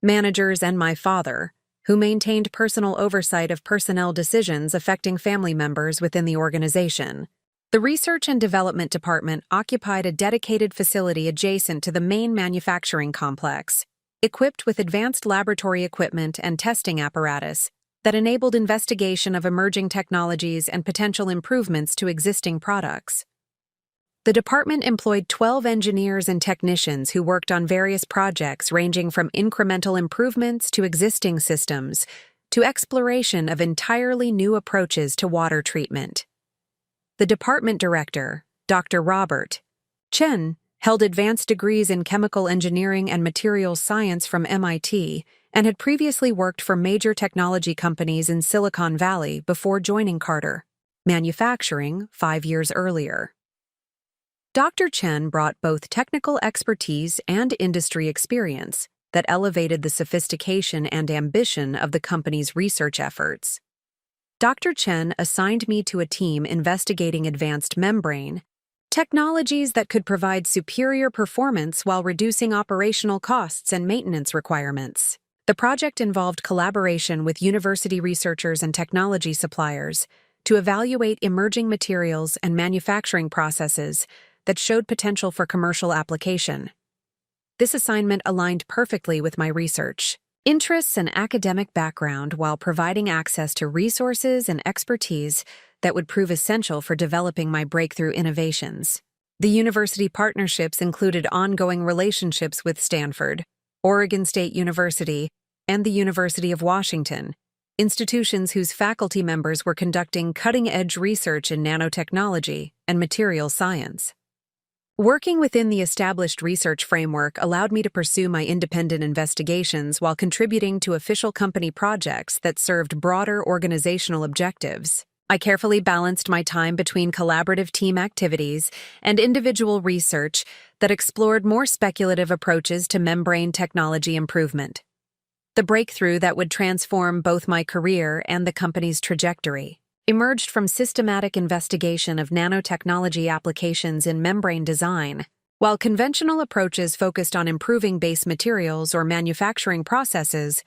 Speaker 1: managers and my father, who maintained personal oversight of personnel decisions affecting family members within the organization. The Research and Development Department occupied a dedicated facility adjacent to the main manufacturing complex, equipped with advanced laboratory equipment and testing apparatus that enabled investigation of emerging technologies and potential improvements to existing products. The department employed 12 engineers and technicians who worked on various projects ranging from incremental improvements to existing systems to exploration of entirely new approaches to water treatment. The department director, Dr. Robert Chen, held advanced degrees in chemical engineering and materials science from MIT and had previously worked for major technology companies in Silicon Valley before joining Carter Manufacturing 5 years earlier. Dr. Chen brought both technical expertise and industry experience that elevated the sophistication and ambition of the company's research efforts. Dr. Chen assigned me to a team investigating advanced membrane technologies that could provide superior performance while reducing operational costs and maintenance requirements. The project involved collaboration with university researchers and technology suppliers to evaluate emerging materials and manufacturing processes that showed potential for commercial application. This assignment aligned perfectly with my research interests and academic background while providing access to resources and expertise that would prove essential for developing my breakthrough innovations. The university partnerships included ongoing relationships with Stanford, Oregon State University, and the University of Washington, institutions whose faculty members were conducting cutting-edge research in nanotechnology and materials science. Working within the established research framework allowed me to pursue my independent investigations while contributing to official company projects that served broader organizational objectives. I carefully balanced my time between collaborative team activities and individual research that explored more speculative approaches to membrane technology improvement. The breakthrough that would transform both my career and the company's trajectory emerged from systematic investigation of nanotechnology applications in membrane design. While conventional approaches focused on improving base materials or manufacturing processes,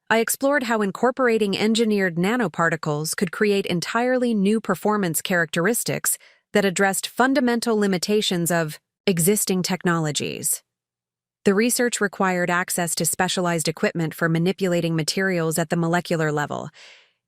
Speaker 1: I explored how incorporating engineered nanoparticles could create entirely new performance characteristics that addressed fundamental limitations of existing technologies. The research required access to specialized equipment for manipulating materials at the molecular level,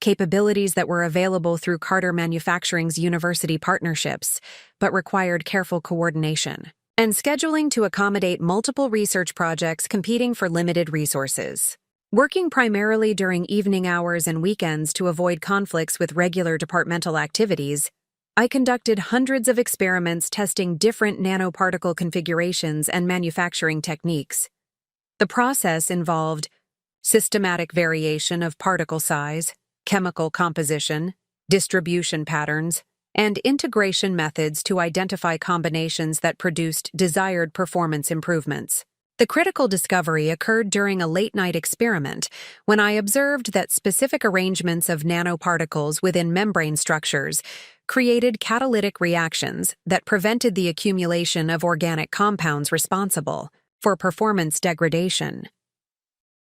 Speaker 1: capabilities that were available through Carter Manufacturing's university partnerships, but required careful coordination and scheduling to accommodate multiple research projects competing for limited resources. Working primarily during evening hours and weekends to avoid conflicts with regular departmental activities, I conducted hundreds of experiments testing different nanoparticle configurations and manufacturing techniques. The process involved systematic variation of particle size, chemical composition, distribution patterns, and integration methods to identify combinations that produced desired performance improvements. The critical discovery occurred during a late-night experiment when I observed that specific arrangements of nanoparticles within membrane structures created catalytic reactions that prevented the accumulation of organic compounds responsible for performance degradation.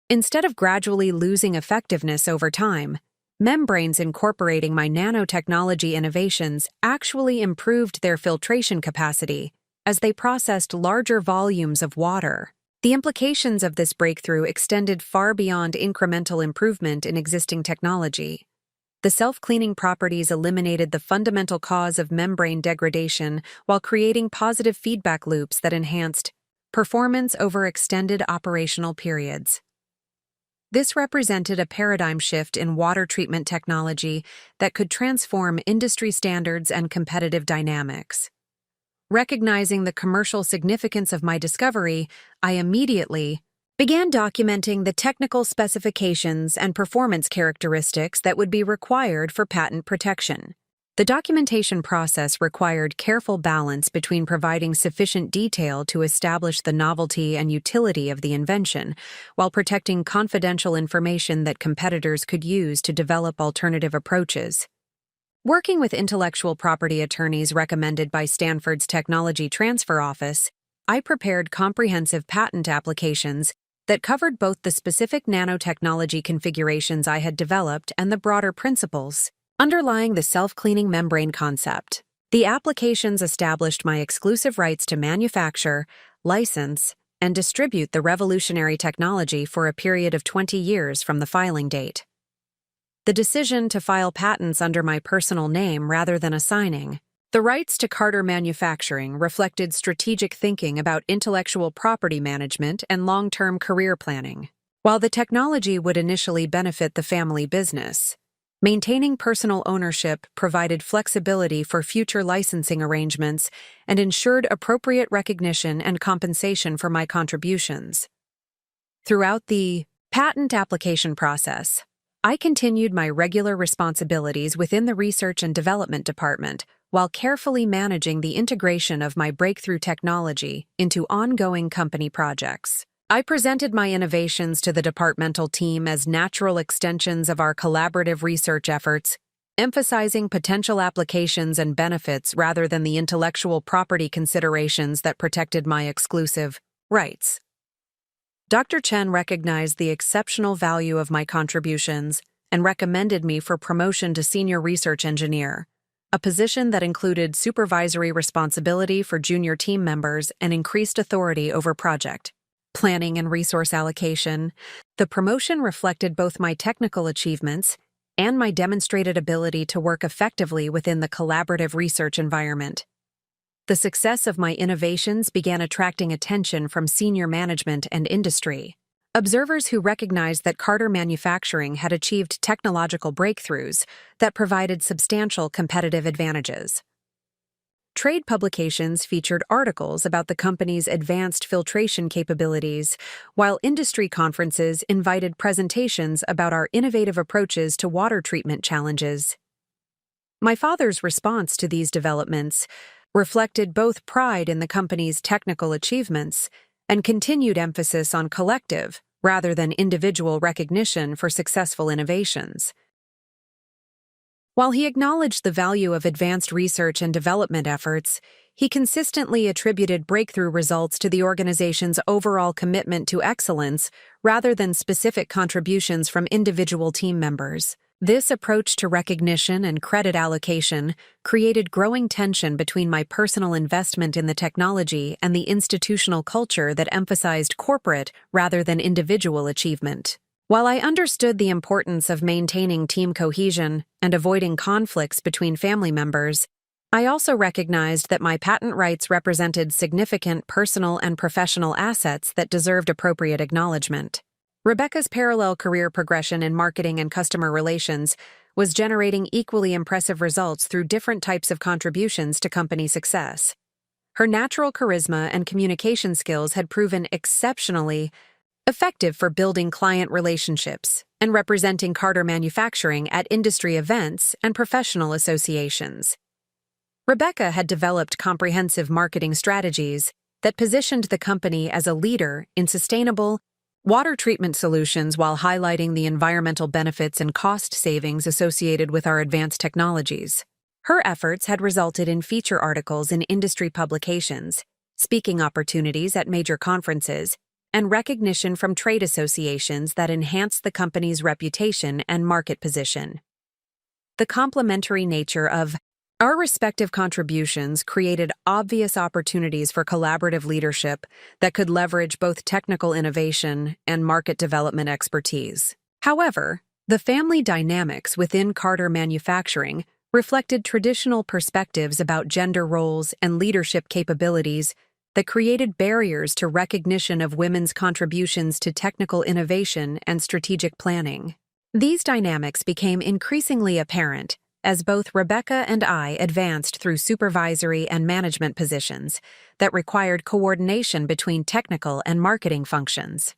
Speaker 1: Instead of gradually losing effectiveness over time, membranes incorporating my nanotechnology innovations actually improved their filtration capacity as they processed larger volumes of water. The implications of this breakthrough extended far beyond incremental improvement in existing technology. The self-cleaning properties eliminated the fundamental cause of membrane degradation while creating positive feedback loops that enhanced performance over extended operational periods. This represented a paradigm shift in water treatment technology that could transform industry standards and competitive dynamics. Recognizing the commercial significance of my discovery, I immediately began documenting the technical specifications and performance characteristics that would be required for patent protection. The documentation process required careful balance between providing sufficient detail to establish the novelty and utility of the invention, while protecting confidential information that competitors could use to develop alternative approaches. Working with intellectual property attorneys recommended by Stanford's Technology Transfer Office, I prepared comprehensive patent applications that covered both the specific nanotechnology configurations I had developed and the broader principles underlying the self-cleaning membrane concept. The applications established my exclusive rights to manufacture, license, and distribute the revolutionary technology for a period of 20 years from the filing date. The decision to file patents under my personal name rather than assigning the rights to Carter Manufacturing reflected strategic thinking about intellectual property management and long-term career planning. While the technology would initially benefit the family business, maintaining personal ownership provided flexibility for future licensing arrangements and ensured appropriate recognition and compensation for my contributions. Throughout the patent application process, I continued my regular responsibilities within the research and development department, while carefully managing the integration of my breakthrough technology into ongoing company projects. I presented my innovations to the departmental team as natural extensions of our collaborative research efforts, emphasizing potential applications and benefits rather than the intellectual property considerations that protected my exclusive rights. Dr. Chen recognized the exceptional value of my contributions and recommended me for promotion to senior research engineer, a position that included supervisory responsibility for junior team members and increased authority over project planning and resource allocation. The promotion reflected both my technical achievements and my demonstrated ability to work effectively within the collaborative research environment. The success of my innovations began attracting attention from senior management and industry. Observers who recognized that Carter Manufacturing had achieved technological breakthroughs that provided substantial competitive advantages. Trade publications featured articles about the company's advanced filtration capabilities, while industry conferences invited presentations about our innovative approaches to water treatment challenges. My father's response to these developments reflected both pride in the company's technical achievements and continued emphasis on collective, rather than individual recognition for successful innovations. While he acknowledged the value of advanced research and development efforts, he consistently attributed breakthrough results to the organization's overall commitment to excellence rather than specific contributions from individual team members. This approach to recognition and credit allocation created growing tension between my personal investment in the technology and the institutional culture that emphasized corporate rather than individual achievement. While I understood the importance of maintaining team cohesion and avoiding conflicts between family members, I also recognized that my patent rights represented significant personal and professional assets that deserved appropriate acknowledgement. Rebecca's parallel career progression in marketing and customer relations was generating equally impressive results through different types of contributions to company success. Her natural charisma and communication skills had proven exceptionally effective for building client relationships and representing Carter Manufacturing at industry events and professional associations. Rebecca had developed comprehensive marketing strategies that positioned the company as a leader in sustainable water treatment solutions while highlighting the environmental benefits and cost savings associated with our advanced technologies. Her efforts had resulted in feature articles in industry publications, speaking opportunities at major conferences, and recognition from trade associations that enhanced the company's reputation and market position. The complementary nature of our respective contributions created obvious opportunities for collaborative leadership that could leverage both technical innovation and market development expertise. However, the family dynamics within Carter Manufacturing reflected traditional perspectives about gender roles and leadership capabilities that created barriers to recognition of women's contributions to technical innovation and strategic planning. These dynamics became increasingly apparent as both Rebecca and I advanced through supervisory and management positions that required coordination between technical and marketing functions.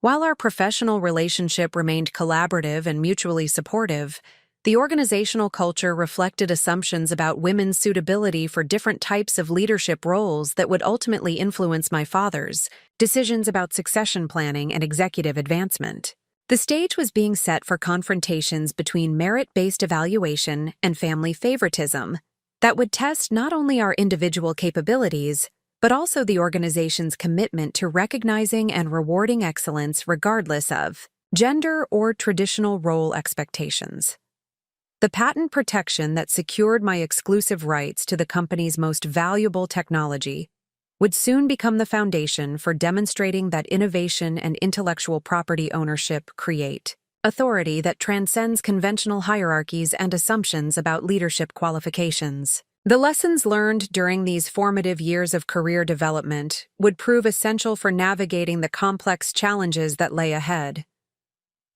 Speaker 1: While our professional relationship remained collaborative and mutually supportive, the organizational culture reflected assumptions about women's suitability for different types of leadership roles that would ultimately influence my father's decisions about succession planning and executive advancement. The stage was being set for confrontations between merit-based evaluation and family favoritism that would test not only our individual capabilities, but also the organization's commitment to recognizing and rewarding excellence regardless of gender or traditional role expectations. The patent protection that secured my exclusive rights to the company's most valuable technology would soon become the foundation for demonstrating that innovation and intellectual property ownership create authority that transcends conventional hierarchies and assumptions about leadership qualifications. The lessons learned during these formative years of career development would prove essential for navigating the complex challenges that lay ahead.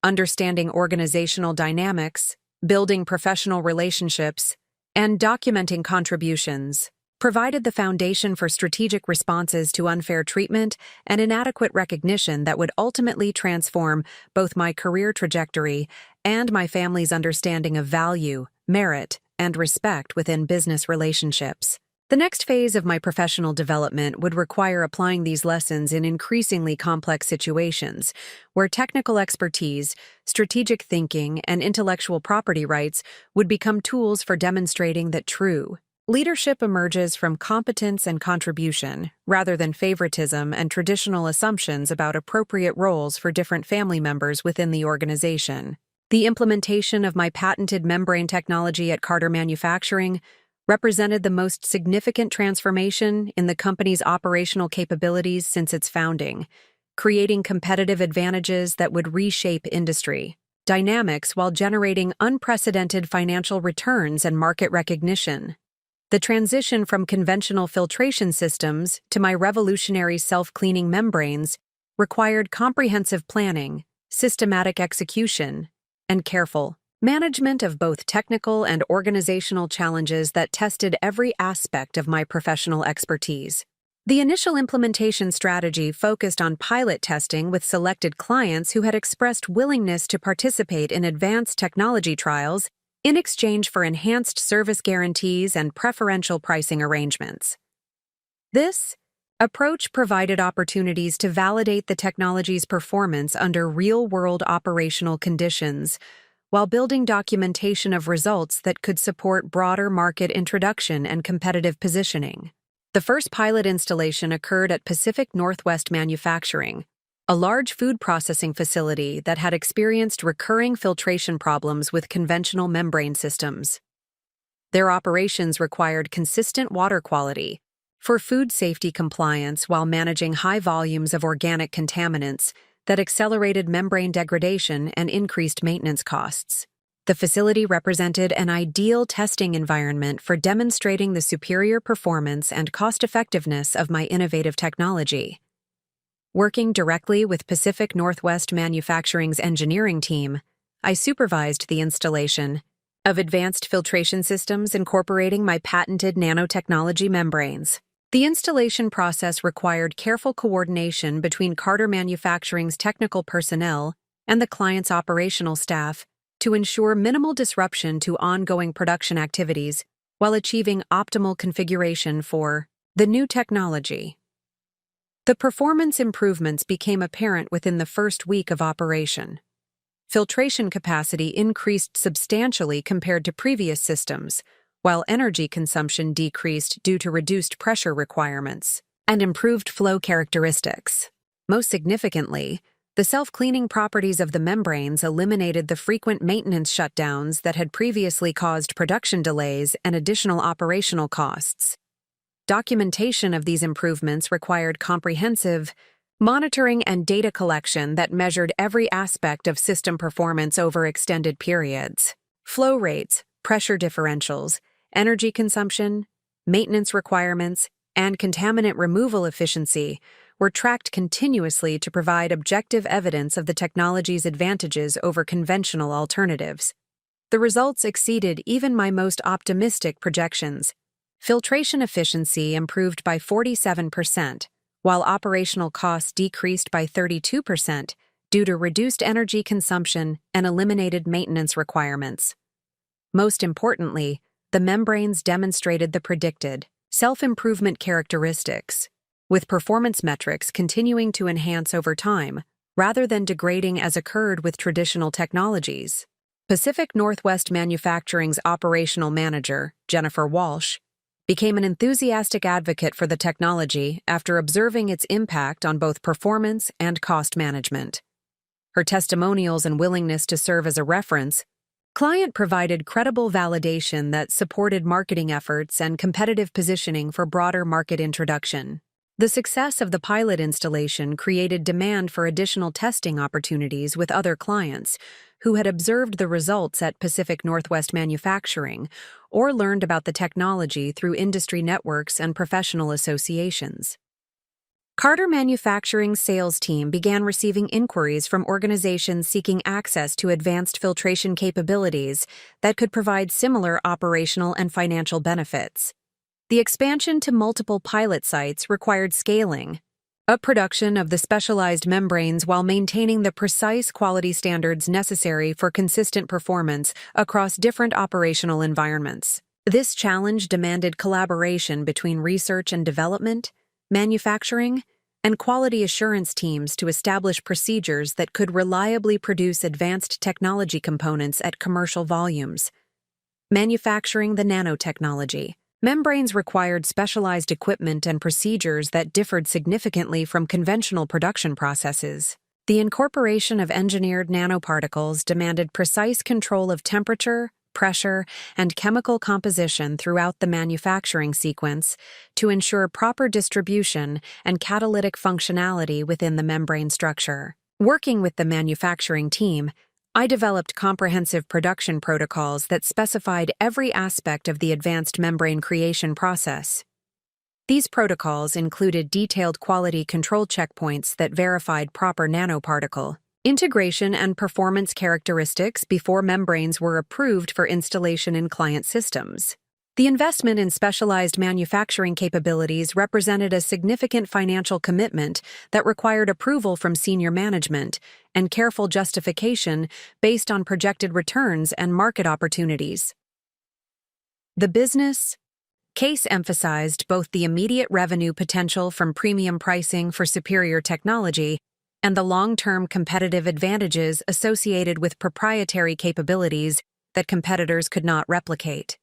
Speaker 1: Understanding organizational dynamics, building professional relationships, and documenting contributions provided the foundation for strategic responses to unfair treatment and inadequate recognition that would ultimately transform both my career trajectory and my family's understanding of value, merit, and respect within business relationships. The next phase of my professional development would require applying these lessons in increasingly complex situations, where technical expertise, strategic thinking, and intellectual property rights would become tools for demonstrating that true leadership emerges from competence and contribution, rather than favoritism and traditional assumptions about appropriate roles for different family members within the organization. The implementation of my patented membrane technology at Carter Manufacturing represented the most significant transformation in the company's operational capabilities since its founding, creating competitive advantages that would reshape industry dynamics while generating unprecedented financial returns and market recognition. The transition from conventional filtration systems to my revolutionary self-cleaning membranes required comprehensive planning, systematic execution, and careful management of both technical and organizational challenges that tested every aspect of my professional expertise. The initial implementation strategy focused on pilot testing with selected clients who had expressed willingness to participate in advanced technology trials in exchange for enhanced service guarantees and preferential pricing arrangements. This approach provided opportunities to validate the technology's performance under real-world operational conditions, while building documentation of results that could support broader market introduction and competitive positioning. The first pilot installation occurred at Pacific Northwest Manufacturing, a large food processing facility that had experienced recurring filtration problems with conventional membrane systems. Their operations required consistent water quality for food safety compliance while managing high volumes of organic contaminants that accelerated membrane degradation and increased maintenance costs. The facility represented an ideal testing environment for demonstrating the superior performance and cost-effectiveness of my innovative technology. Working directly with Pacific Northwest Manufacturing's engineering team, I supervised the installation of advanced filtration systems incorporating my patented nanotechnology membranes. The installation process required careful coordination between Carter Manufacturing's technical personnel and the client's operational staff to ensure minimal disruption to ongoing production activities while achieving optimal configuration for the new technology. The performance improvements became apparent within the first week of operation. Filtration capacity increased substantially compared to previous systems, while energy consumption decreased due to reduced pressure requirements and improved flow characteristics. Most significantly, the self-cleaning properties of the membranes eliminated the frequent maintenance shutdowns that had previously caused production delays and additional operational costs. Documentation of these improvements required comprehensive monitoring and data collection that measured every aspect of system performance over extended periods. Flow rates, pressure differentials, energy consumption, maintenance requirements, and contaminant removal efficiency were tracked continuously to provide objective evidence of the technology's advantages over conventional alternatives. The results exceeded even my most optimistic projections. Filtration efficiency improved by 47%, while operational costs decreased by 32% due to reduced energy consumption and eliminated maintenance requirements. Most importantly, the membranes demonstrated the predicted self-improvement characteristics, with performance metrics continuing to enhance over time, rather than degrading as occurred with traditional technologies. Pacific Northwest Manufacturing's operational manager, Jennifer Walsh, became an enthusiastic advocate for the technology after observing its impact on both performance and cost management. Her testimonials and willingness to serve as a reference client provided credible validation that supported marketing efforts and competitive positioning for broader market introduction. The success of the pilot installation created demand for additional testing opportunities with other clients who had observed the results at Pacific Northwest Manufacturing or learned about the technology through industry networks and professional associations. Carter Manufacturing's sales team began receiving inquiries from organizations seeking access to advanced filtration capabilities that could provide similar operational and financial benefits. The expansion to multiple pilot sites required scaling, a production of the specialized membranes while maintaining the precise quality standards necessary for consistent performance across different operational environments. This challenge demanded collaboration between research and development, manufacturing, and quality assurance teams to establish procedures that could reliably produce advanced technology components at commercial volumes. Manufacturing the nanotechnology. Membranes required specialized equipment and procedures that differed significantly from conventional production processes. The incorporation of engineered nanoparticles demanded precise control of temperature, pressure, and chemical composition throughout the manufacturing sequence to ensure proper distribution and catalytic functionality within the membrane structure. Working with the manufacturing team, I developed comprehensive production protocols that specified every aspect of the advanced membrane creation process. These protocols included detailed quality control checkpoints that verified proper nanoparticle integration and performance characteristics before membranes were approved for installation in client systems. The investment in specialized manufacturing capabilities represented a significant financial commitment that required approval from senior management and careful justification based on projected returns and market opportunities. The business case emphasized both the immediate revenue potential from premium pricing for superior technology and the long-term competitive advantages associated with proprietary capabilities that competitors could not replicate.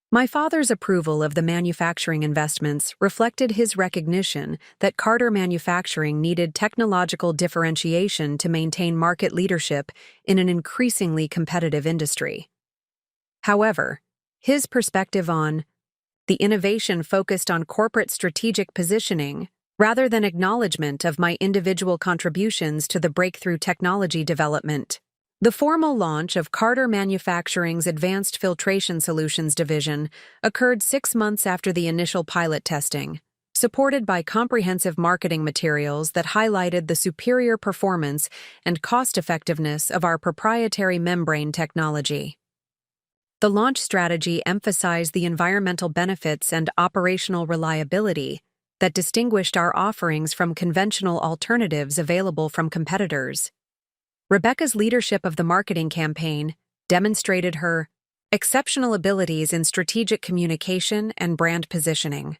Speaker 1: My father's approval of the manufacturing investments reflected his recognition that Carter Manufacturing needed technological differentiation to maintain market leadership in an increasingly competitive industry. However, his perspective on the innovation focused on corporate strategic positioning rather than acknowledgement of my individual contributions to the breakthrough technology development. The formal launch of Carter Manufacturing's Advanced Filtration Solutions division occurred 6 months after the initial pilot testing, supported by comprehensive marketing materials that highlighted the superior performance and cost-effectiveness of our proprietary membrane technology. The launch strategy emphasized the environmental benefits and operational reliability that distinguished our offerings from conventional alternatives available from competitors. Rebecca's leadership of the marketing campaign demonstrated her exceptional abilities in strategic communication and brand positioning.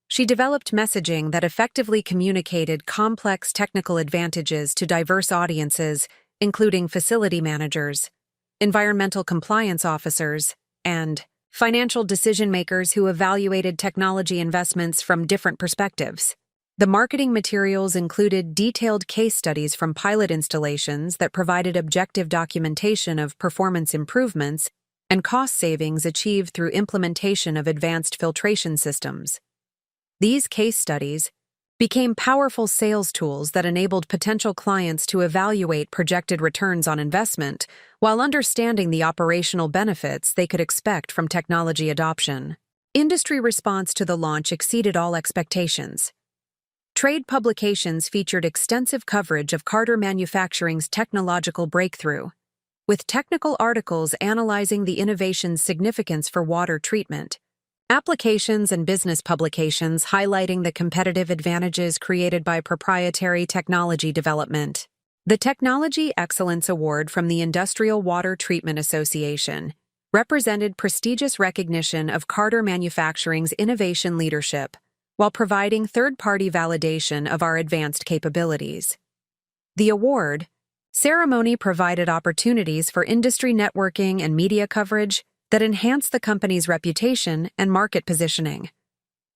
Speaker 1: She developed messaging that effectively communicated complex technical advantages to diverse audiences, including facility managers, environmental compliance officers, and financial decision-makers who evaluated technology investments from different perspectives. The marketing materials included detailed case studies from pilot installations that provided objective documentation of performance improvements and cost savings achieved through implementation of advanced filtration systems. These case studies became powerful sales tools that enabled potential clients to evaluate projected returns on investment while understanding the operational benefits they could expect from technology adoption. Industry response to the launch exceeded all expectations. Trade publications featured extensive coverage of Carter Manufacturing's technological breakthrough, with technical articles analyzing the innovation's significance for water treatment, applications and business publications highlighting the competitive advantages created by proprietary technology development. The Technology Excellence Award from the Industrial Water Treatment Association represented prestigious recognition of Carter Manufacturing's innovation leadership while providing third-party validation of our advanced capabilities. The award ceremony provided opportunities for industry networking and media coverage that enhanced the company's reputation and market positioning.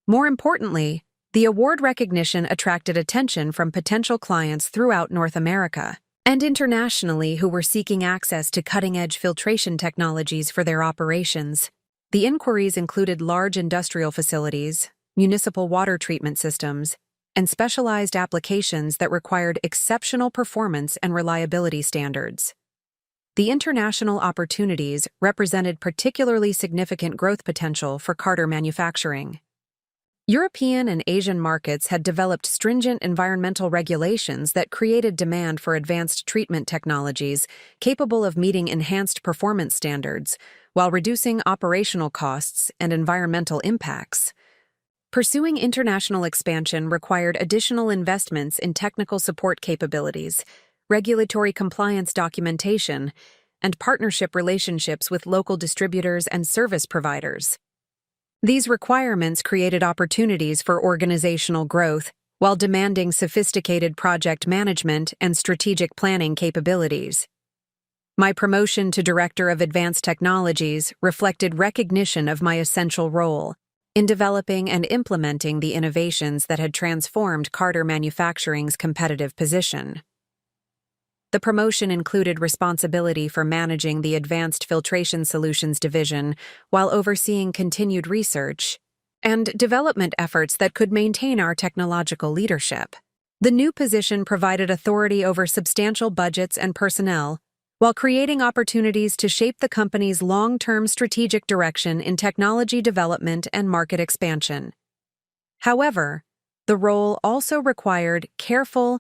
Speaker 1: More importantly, the award recognition attracted attention from potential clients throughout North America and internationally who were seeking access to cutting-edge filtration technologies for their operations. The inquiries included large industrial facilities, municipal water treatment systems, and specialized applications that required exceptional performance and reliability standards. The international opportunities represented particularly significant growth potential for Carter Manufacturing. European and Asian markets had developed stringent environmental regulations that created demand for advanced treatment technologies capable of meeting enhanced performance standards while reducing operational costs and environmental impacts. Pursuing international expansion required additional investments in technical support capabilities, regulatory compliance documentation, and partnership relationships with local distributors and service providers. These requirements created opportunities for organizational growth while demanding sophisticated project management and strategic planning capabilities. My promotion to Director of Advanced Technologies reflected recognition of my essential role in developing and implementing the innovations that had transformed Carter Manufacturing's competitive position. The promotion included responsibility for managing the Advanced Filtration Solutions division while overseeing continued research and development efforts that could maintain our technological leadership. The new position provided authority over substantial budgets and personnel, while creating opportunities to shape the company's long-term strategic direction in technology development and market expansion. However, the role also required careful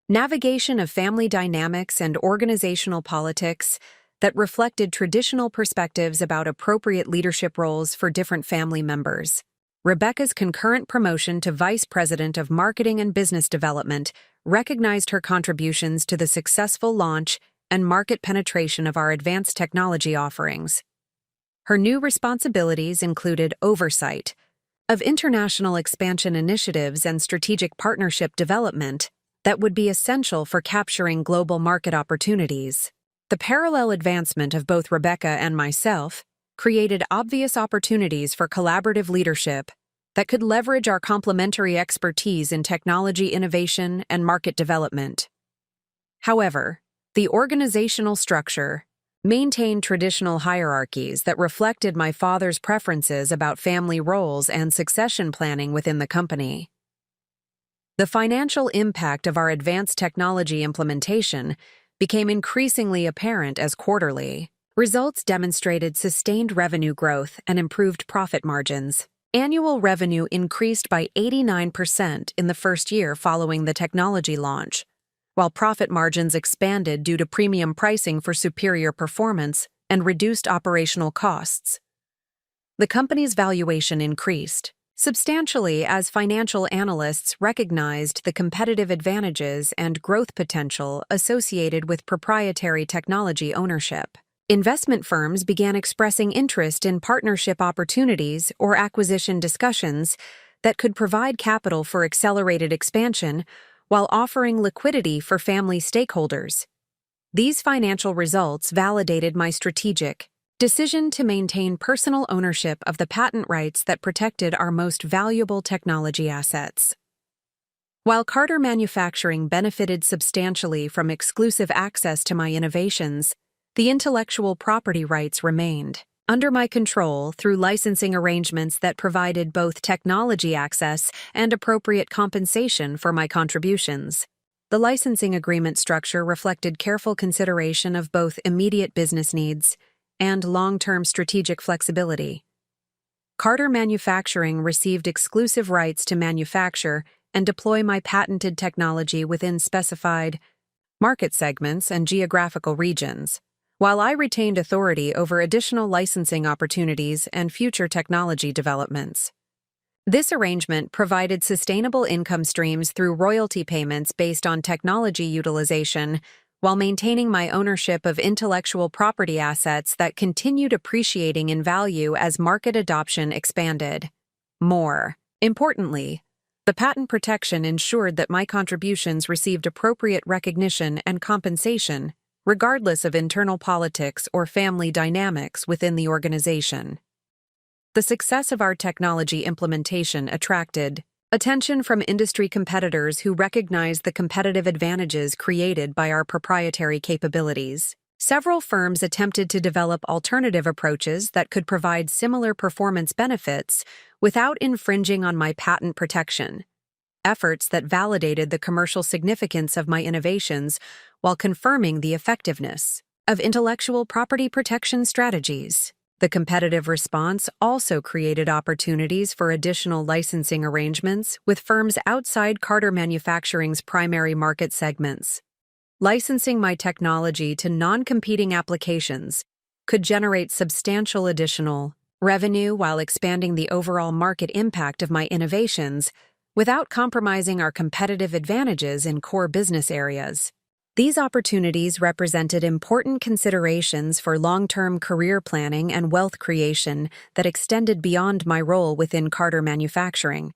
Speaker 1: navigation of family dynamics and organizational politics that reflected traditional perspectives about appropriate leadership roles for different family members. Rebecca's concurrent promotion to Vice President of Marketing and Business Development recognized her contributions to the successful launch and market penetration of our advanced technology offerings. Her new responsibilities included oversight of international expansion initiatives and strategic partnership development that would be essential for capturing global market opportunities. The parallel advancement of both Rebecca and myself created obvious opportunities for collaborative leadership that could leverage our complementary expertise in technology innovation and market development. However, the organizational structure maintained traditional hierarchies that reflected my father's preferences about family roles and succession planning within the company. The financial impact of our advanced technology implementation became increasingly apparent as quarterly results demonstrated sustained revenue growth and improved profit margins. Annual revenue increased by 89% in the first year following the technology launch, while profit margins expanded due to premium pricing for superior performance and reduced operational costs. The company's valuation increased substantially as financial analysts recognized the competitive advantages and growth potential associated with proprietary technology ownership. Investment firms began expressing interest in partnership opportunities or acquisition discussions that could provide capital for accelerated expansion while offering liquidity for family stakeholders. These financial results validated my strategic decision to maintain personal ownership of the patent rights that protected our most valuable technology assets. While Carter Manufacturing benefited substantially from exclusive access to my innovations, the intellectual property rights remained under my control through licensing arrangements that provided both technology access and appropriate compensation for my contributions. The licensing agreement structure reflected careful consideration of both immediate business needs and long-term strategic flexibility. Carter Manufacturing received exclusive rights to manufacture and deploy my patented technology within specified market segments and geographical regions, while I retained authority over additional licensing opportunities and future technology developments. This arrangement provided sustainable income streams through royalty payments based on technology utilization, while maintaining my ownership of intellectual property assets that continued appreciating in value as market adoption expanded. More importantly, the patent protection ensured that my contributions received appropriate recognition and compensation, regardless of internal politics or family dynamics within the organization. The success of our technology implementation attracted attention from industry competitors who recognized the competitive advantages created by our proprietary capabilities. Several firms attempted to develop alternative approaches that could provide similar performance benefits without infringing on my patent protection, efforts that validated the commercial significance of my innovations while confirming the effectiveness of intellectual property protection strategies. The competitive response also created opportunities for additional licensing arrangements with firms outside Carter Manufacturing's primary market segments. Licensing my technology to non-competing applications could generate substantial additional revenue while expanding the overall market impact of my innovations without compromising our competitive advantages in core business areas. These opportunities represented important considerations for long-term career planning and wealth creation that extended beyond my role within Carter Manufacturing.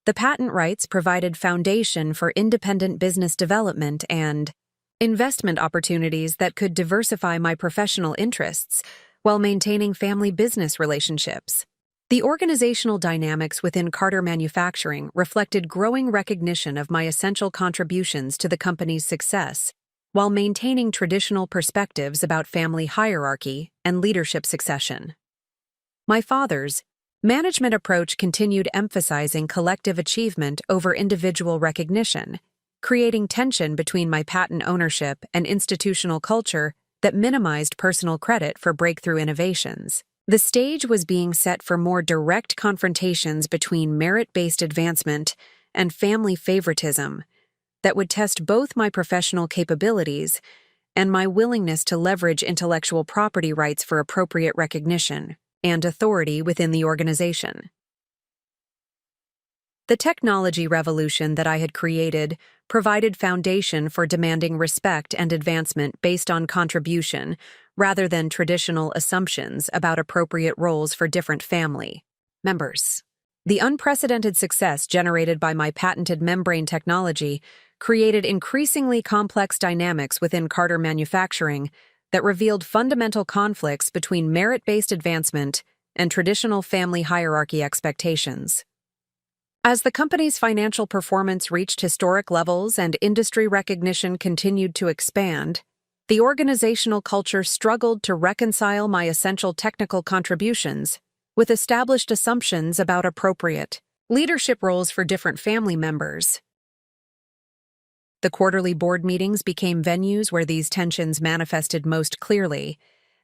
Speaker 1: The patent rights provided foundation for independent business development and investment opportunities that could diversify my professional interests while maintaining family business relationships. The organizational dynamics within Carter Manufacturing reflected growing recognition of my essential contributions to the company's success, while maintaining traditional perspectives about family hierarchy and leadership succession. My father's management approach continued emphasizing collective achievement over individual recognition, creating tension between my patent ownership and institutional culture that minimized personal credit for breakthrough innovations. The stage was being set for more direct confrontations between merit-based advancement and family favoritism that would test both my professional capabilities and my willingness to leverage intellectual property rights for appropriate recognition and authority within the organization. The technology revolution that I had created provided foundation for demanding respect and advancement based on contribution rather than traditional assumptions about appropriate roles for different family members. The unprecedented success generated by my patented membrane technology created increasingly complex dynamics within Carter Manufacturing that revealed fundamental conflicts between merit-based advancement and traditional family hierarchy expectations. As the company's financial performance reached historic levels and industry recognition continued to expand, the organizational culture struggled to reconcile my essential technical contributions with established assumptions about appropriate leadership roles for different family members. The quarterly board meetings became venues where these tensions manifested most clearly,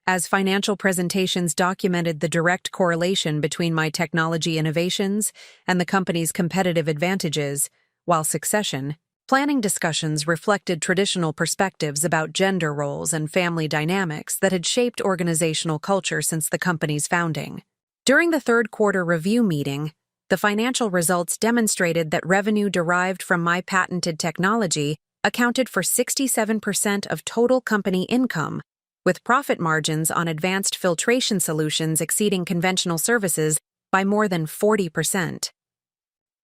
Speaker 1: as financial presentations documented the direct correlation between my technology innovations and the company's competitive advantages, while succession planning discussions reflected traditional perspectives about gender roles and family dynamics that had shaped organizational culture since the company's founding. During the third quarter review meeting, the financial results demonstrated that revenue derived from my patented technology accounted for 67% of total company income, with profit margins on advanced filtration solutions exceeding conventional services by more than 40%.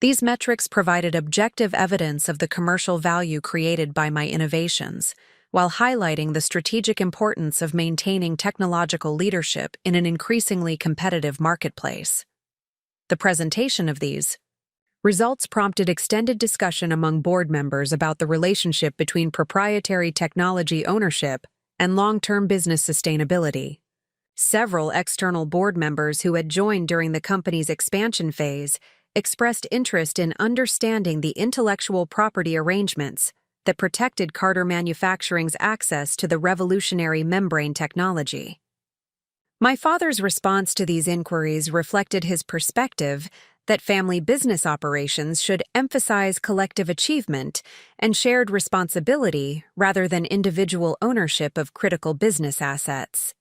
Speaker 1: These metrics provided objective evidence of the commercial value created by my innovations, while highlighting the strategic importance of maintaining technological leadership in an increasingly competitive marketplace. The presentation of these results prompted extended discussion among board members about the relationship between proprietary technology ownership and long-term business sustainability. Several external board members who had joined during the company's expansion phase expressed interest in understanding the intellectual property arrangements that protected Carter Manufacturing's access to the revolutionary membrane technology. My father's response to these inquiries reflected his perspective that family business operations should emphasize collective achievement and shared responsibility rather than individual ownership of critical business assets.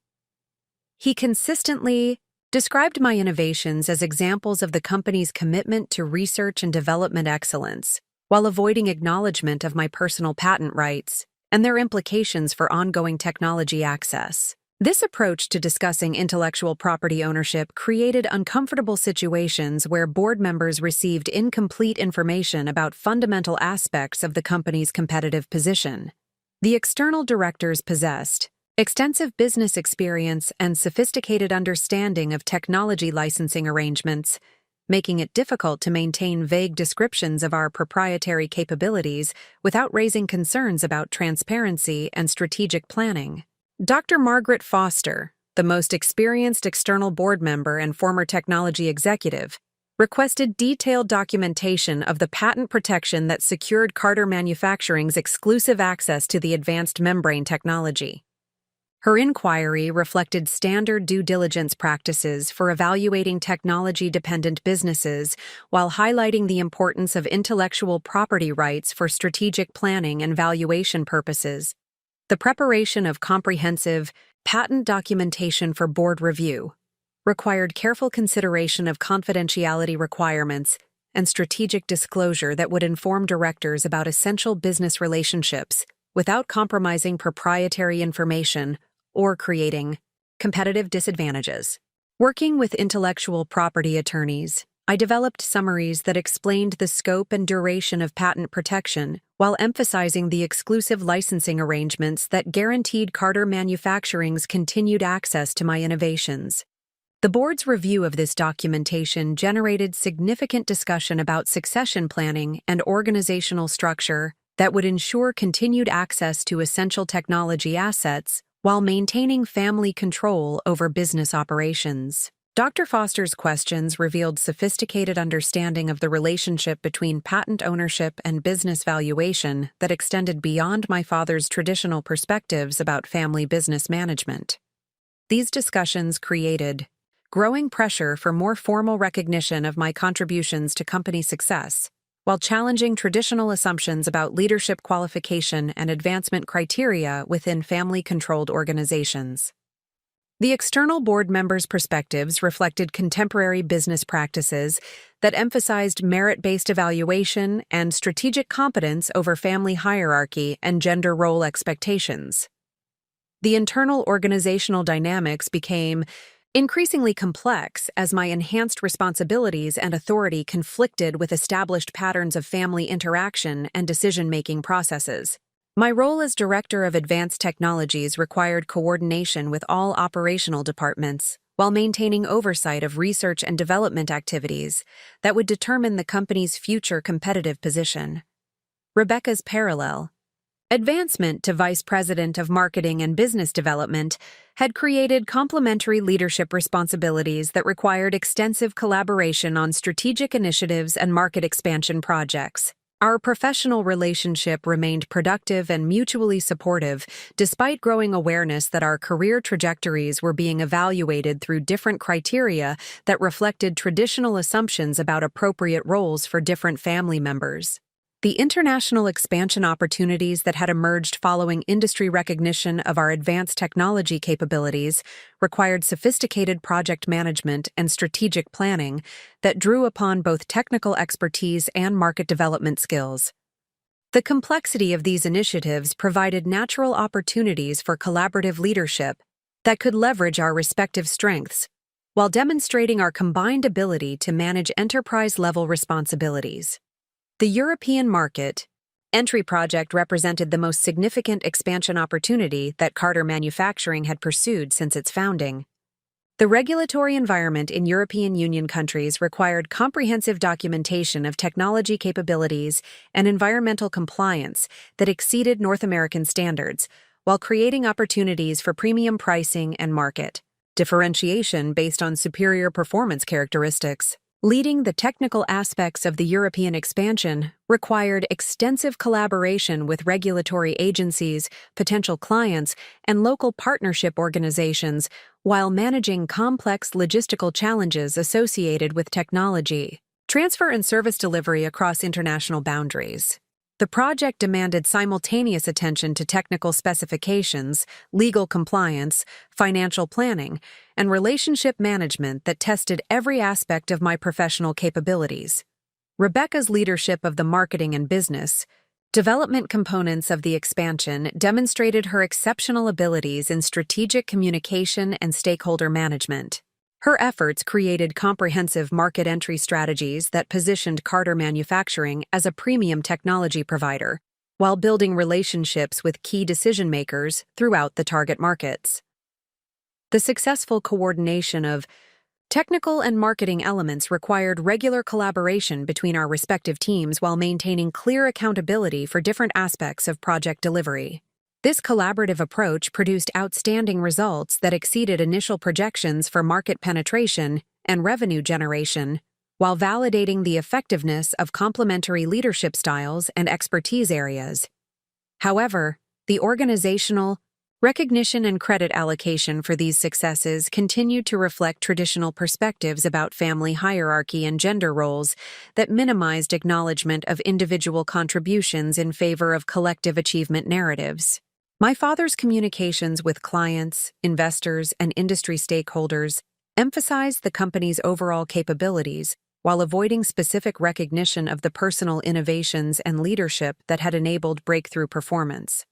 Speaker 1: He consistently described my innovations as examples of the company's commitment to research and development excellence, while avoiding acknowledgement of my personal patent rights and their implications for ongoing technology access. This approach to discussing intellectual property ownership created uncomfortable situations where board members received incomplete information about fundamental aspects of the company's competitive position. The external directors possessed extensive business experience and sophisticated understanding of technology licensing arrangements, making it difficult to maintain vague descriptions of our proprietary capabilities without raising concerns about transparency and strategic planning. Dr. Margaret Foster, the most experienced external board member and former technology executive, requested detailed documentation of the patent protection that secured Carter Manufacturing's exclusive access to the advanced membrane technology. Her inquiry reflected standard due diligence practices for evaluating technology-dependent businesses while highlighting the importance of intellectual property rights for strategic planning and valuation purposes. The preparation of comprehensive patent documentation for board review required careful consideration of confidentiality requirements and strategic disclosure that would inform directors about essential business relationships without compromising proprietary information or creating competitive disadvantages. Working with intellectual property attorneys, I developed summaries that explained the scope and duration of patent protection while emphasizing the exclusive licensing arrangements that guaranteed Carter Manufacturing's continued access to my innovations. The board's review of this documentation generated significant discussion about succession planning and organizational structure that would ensure continued access to essential technology assets while maintaining family control over business operations. Dr. Foster's questions revealed sophisticated understanding of the relationship between patent ownership and business valuation that extended beyond my father's traditional perspectives about family business management. These discussions created growing pressure for more formal recognition of my contributions to company success, while challenging traditional assumptions about leadership qualification and advancement criteria within family-controlled organizations. The external board members' perspectives reflected contemporary business practices that emphasized merit-based evaluation and strategic competence over family hierarchy and gender role expectations. The internal organizational dynamics became increasingly complex as my enhanced responsibilities and authority conflicted with established patterns of family interaction and decision-making processes. My role as Director of Advanced Technologies required coordination with all operational departments while maintaining oversight of research and development activities that would determine the company's future competitive position. Rebecca's parallel advancement to Vice President of Marketing and Business Development had created complementary leadership responsibilities that required extensive collaboration on strategic initiatives and market expansion projects. Our professional relationship remained productive and mutually supportive, despite growing awareness that our career trajectories were being evaluated through different criteria that reflected traditional assumptions about appropriate roles for different family members. The international expansion opportunities that had emerged following industry recognition of our advanced technology capabilities required sophisticated project management and strategic planning that drew upon both technical expertise and market development skills. The complexity of these initiatives provided natural opportunities for collaborative leadership that could leverage our respective strengths while demonstrating our combined ability to manage enterprise-level responsibilities. The European market entry project represented the most significant expansion opportunity that Carter Manufacturing had pursued since its founding. The regulatory environment in European Union countries required comprehensive documentation of technology capabilities and environmental compliance that exceeded North American standards, while creating opportunities for premium pricing and market differentiation based on superior performance characteristics. Leading the technical aspects of the European expansion required extensive collaboration with regulatory agencies, potential clients, and local partnership organizations while managing complex logistical challenges associated with technology transfer and service delivery across international boundaries. The project demanded simultaneous attention to technical specifications, legal compliance, financial planning, and relationship management that tested every aspect of my professional capabilities. Rebecca's leadership of the marketing and business development components of the expansion demonstrated her exceptional abilities in strategic communication and stakeholder management. Her efforts created comprehensive market entry strategies that positioned Carter Manufacturing as a premium technology provider, while building relationships with key decision-makers throughout the target markets. The successful coordination of technical and marketing elements required regular collaboration between our respective teams while maintaining clear accountability for different aspects of project delivery. This collaborative approach produced outstanding results that exceeded initial projections for market penetration and revenue generation, while validating the effectiveness of complementary leadership styles and expertise areas. However, the organizational recognition and credit allocation for these successes continued to reflect traditional perspectives about family hierarchy and gender roles that minimized acknowledgement of individual contributions in favor of collective achievement narratives. My father's communications with clients, investors, and industry stakeholders emphasized the company's overall capabilities while avoiding specific recognition of the personal innovations and leadership that had enabled breakthrough performance.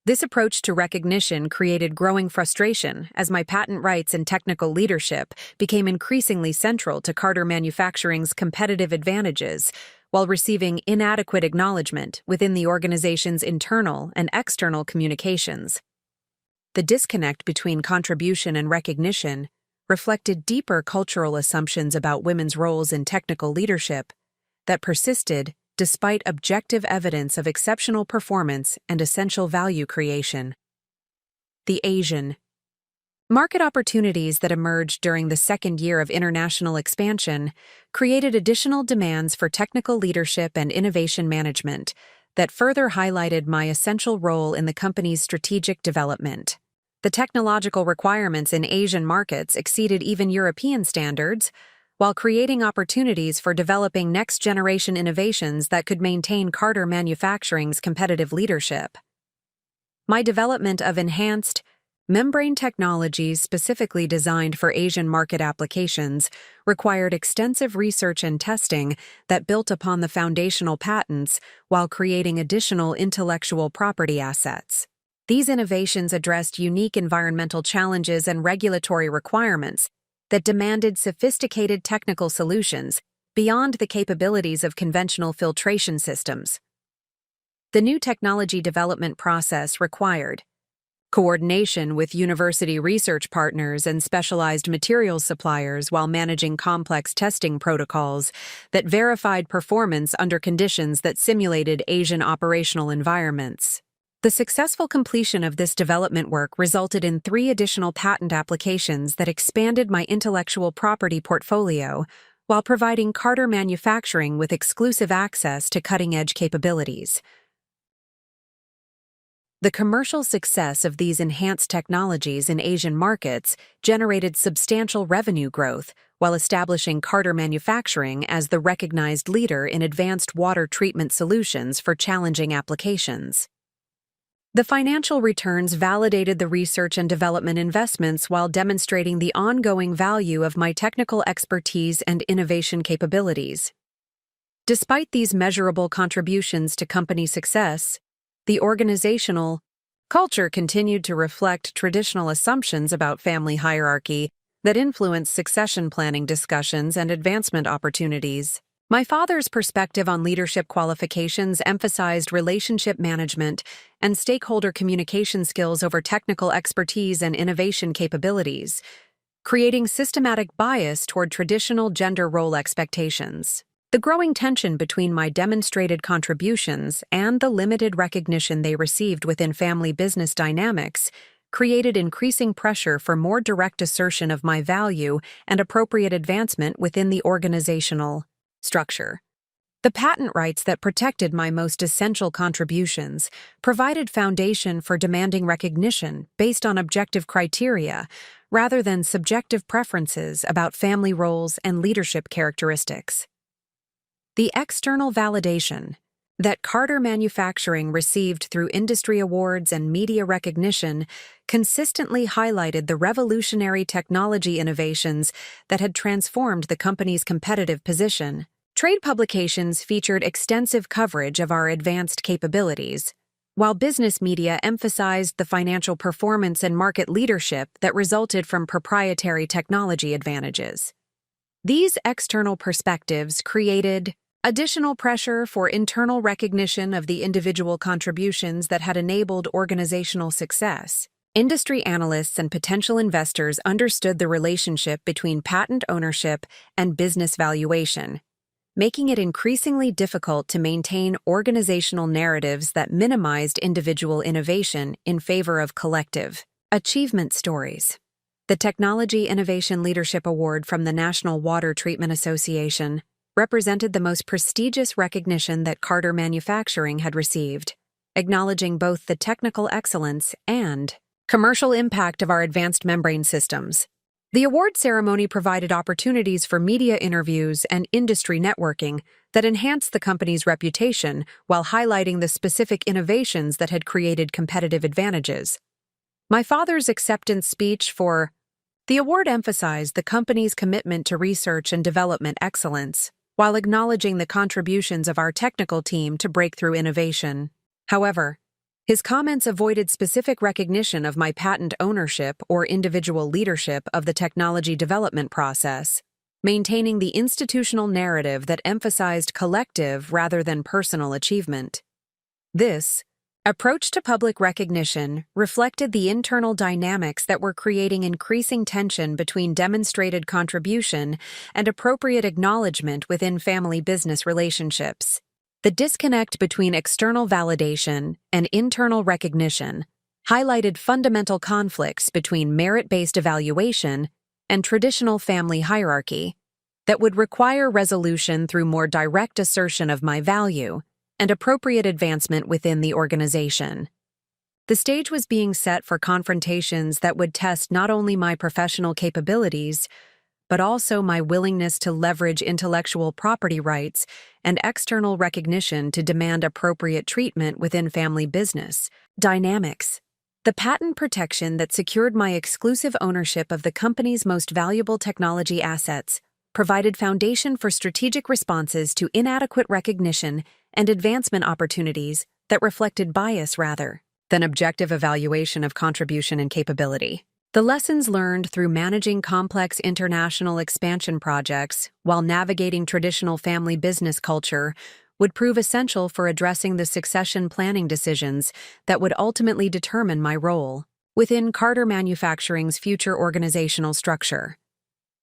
Speaker 1: This approach to recognition created growing frustration as my patent rights and technical leadership became increasingly central to Carter Manufacturing's competitive advantages, while receiving inadequate acknowledgement within the organization's internal and external communications. The disconnect between contribution and recognition reflected deeper cultural assumptions about women's roles in technical leadership that persisted despite objective evidence of exceptional performance and essential value creation. The Asian market opportunities that emerged during the second year of international expansion created additional demands for technical leadership and innovation management that further highlighted my essential role in the company's strategic development. The technological requirements in Asian markets exceeded even European standards, while creating opportunities for developing next-generation innovations that could maintain Carter Manufacturing's competitive leadership. My development of enhanced membrane technologies specifically designed for Asian market applications required extensive research and testing that built upon the foundational patents while creating additional intellectual property assets. These innovations addressed unique environmental challenges and regulatory requirements that demanded sophisticated technical solutions beyond the capabilities of conventional filtration systems. The new technology development process required coordination with university research partners and specialized materials suppliers while managing complex testing protocols that verified performance under conditions that simulated Asian operational environments. The successful completion of this development work resulted in 3 additional patent applications that expanded my intellectual property portfolio while providing Carter Manufacturing with exclusive access to cutting-edge capabilities. The commercial success of these enhanced technologies in Asian markets generated substantial revenue growth while establishing Carter Manufacturing as the recognized leader in advanced water treatment solutions for challenging applications. The financial returns validated the research and development investments while demonstrating the ongoing value of my technical expertise and innovation capabilities. Despite these measurable contributions to company success, the organizational culture continued to reflect traditional assumptions about family hierarchy that influenced succession planning discussions and advancement opportunities. My father's perspective on leadership qualifications emphasized relationship management and stakeholder communication skills over technical expertise and innovation capabilities, creating systematic bias toward traditional gender role expectations. The growing tension between my demonstrated contributions and the limited recognition they received within family business dynamics created increasing pressure for more direct assertion of my value and appropriate advancement within the organizational structure. The patent rights that protected my most essential contributions provided foundation for demanding recognition based on objective criteria rather than subjective preferences about family roles and leadership characteristics. The external validation that Carter Manufacturing received through industry awards and media recognition consistently highlighted the revolutionary technology innovations that had transformed the company's competitive position. Trade publications featured extensive coverage of our advanced capabilities, while business media emphasized the financial performance and market leadership that resulted from proprietary technology advantages. These external perspectives created additional pressure for internal recognition of the individual contributions that had enabled organizational success. Industry analysts and potential investors understood the relationship between patent ownership and business valuation, making it increasingly difficult to maintain organizational narratives that minimized individual innovation in favor of collective achievement stories. The Technology Innovation Leadership Award from the National Water Treatment Association represented the most prestigious recognition that Carter Manufacturing had received, acknowledging both the technical excellence and commercial impact of our advanced membrane systems. The award ceremony provided opportunities for media interviews and industry networking that enhanced the company's reputation while highlighting the specific innovations that had created competitive advantages. My father's acceptance speech for The award emphasized the company's commitment to research and development excellence, while acknowledging the contributions of our technical team to breakthrough innovation. However, his comments avoided specific recognition of my patent ownership or individual leadership of the technology development process, maintaining the institutional narrative that emphasized collective rather than personal achievement. This approach to public recognition reflected the internal dynamics that were creating increasing tension between demonstrated contribution and appropriate acknowledgement within family business relationships. The disconnect between external validation and internal recognition highlighted fundamental conflicts between merit-based evaluation and traditional family hierarchy that would require resolution through more direct assertion of my value and appropriate advancement within the organization. The stage was being set for confrontations that would test not only my professional capabilities, but also my willingness to leverage intellectual property rights and external recognition to demand appropriate treatment within family business dynamics. The patent protection that secured my exclusive ownership of the company's most valuable technology assets provided foundation for strategic responses to inadequate recognition and advancement opportunities that reflected bias rather than objective evaluation of contribution and capability. The lessons learned through managing complex international expansion projects while navigating traditional family business culture would prove essential for addressing the succession planning decisions that would ultimately determine my role within Carter Manufacturing's future organizational structure.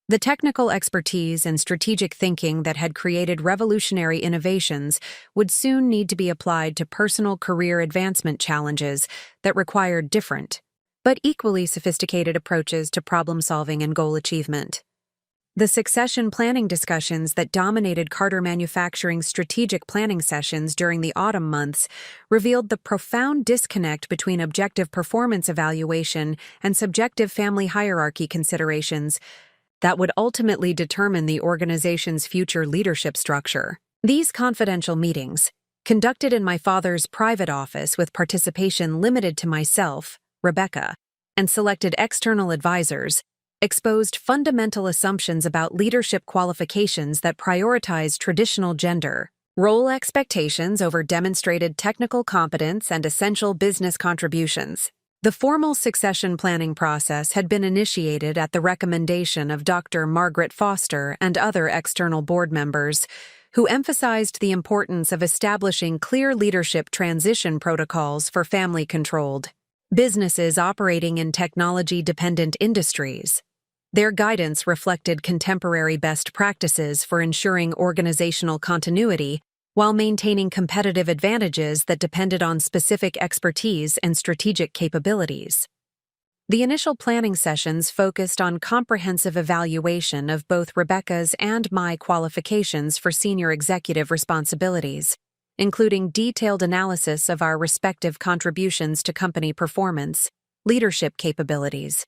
Speaker 1: The technical expertise and strategic thinking that had created revolutionary innovations would soon need to be applied to personal career advancement challenges that required different, but equally sophisticated approaches to problem-solving and goal achievement. The succession planning discussions that dominated Carter Manufacturing's strategic planning sessions during the autumn months revealed the profound disconnect between objective performance evaluation and subjective family hierarchy considerations that would ultimately determine the organization's future leadership structure. These confidential meetings, conducted in my father's private office with participation limited to myself, Rebecca, and selected external advisors, exposed fundamental assumptions about leadership qualifications that prioritize traditional gender role expectations over demonstrated technical competence and essential business contributions. The formal succession planning process had been initiated at the recommendation of Dr. Margaret Foster and other external board members, who emphasized the importance of establishing clear leadership transition protocols for family-controlled businesses operating in technology-dependent industries. Their guidance reflected contemporary best practices for ensuring organizational continuity while maintaining competitive advantages that depended on specific expertise and strategic capabilities. The initial planning sessions focused on comprehensive evaluation of both Rebecca's and my qualifications for senior executive responsibilities, including detailed analysis of our respective contributions to company performance, leadership capabilities,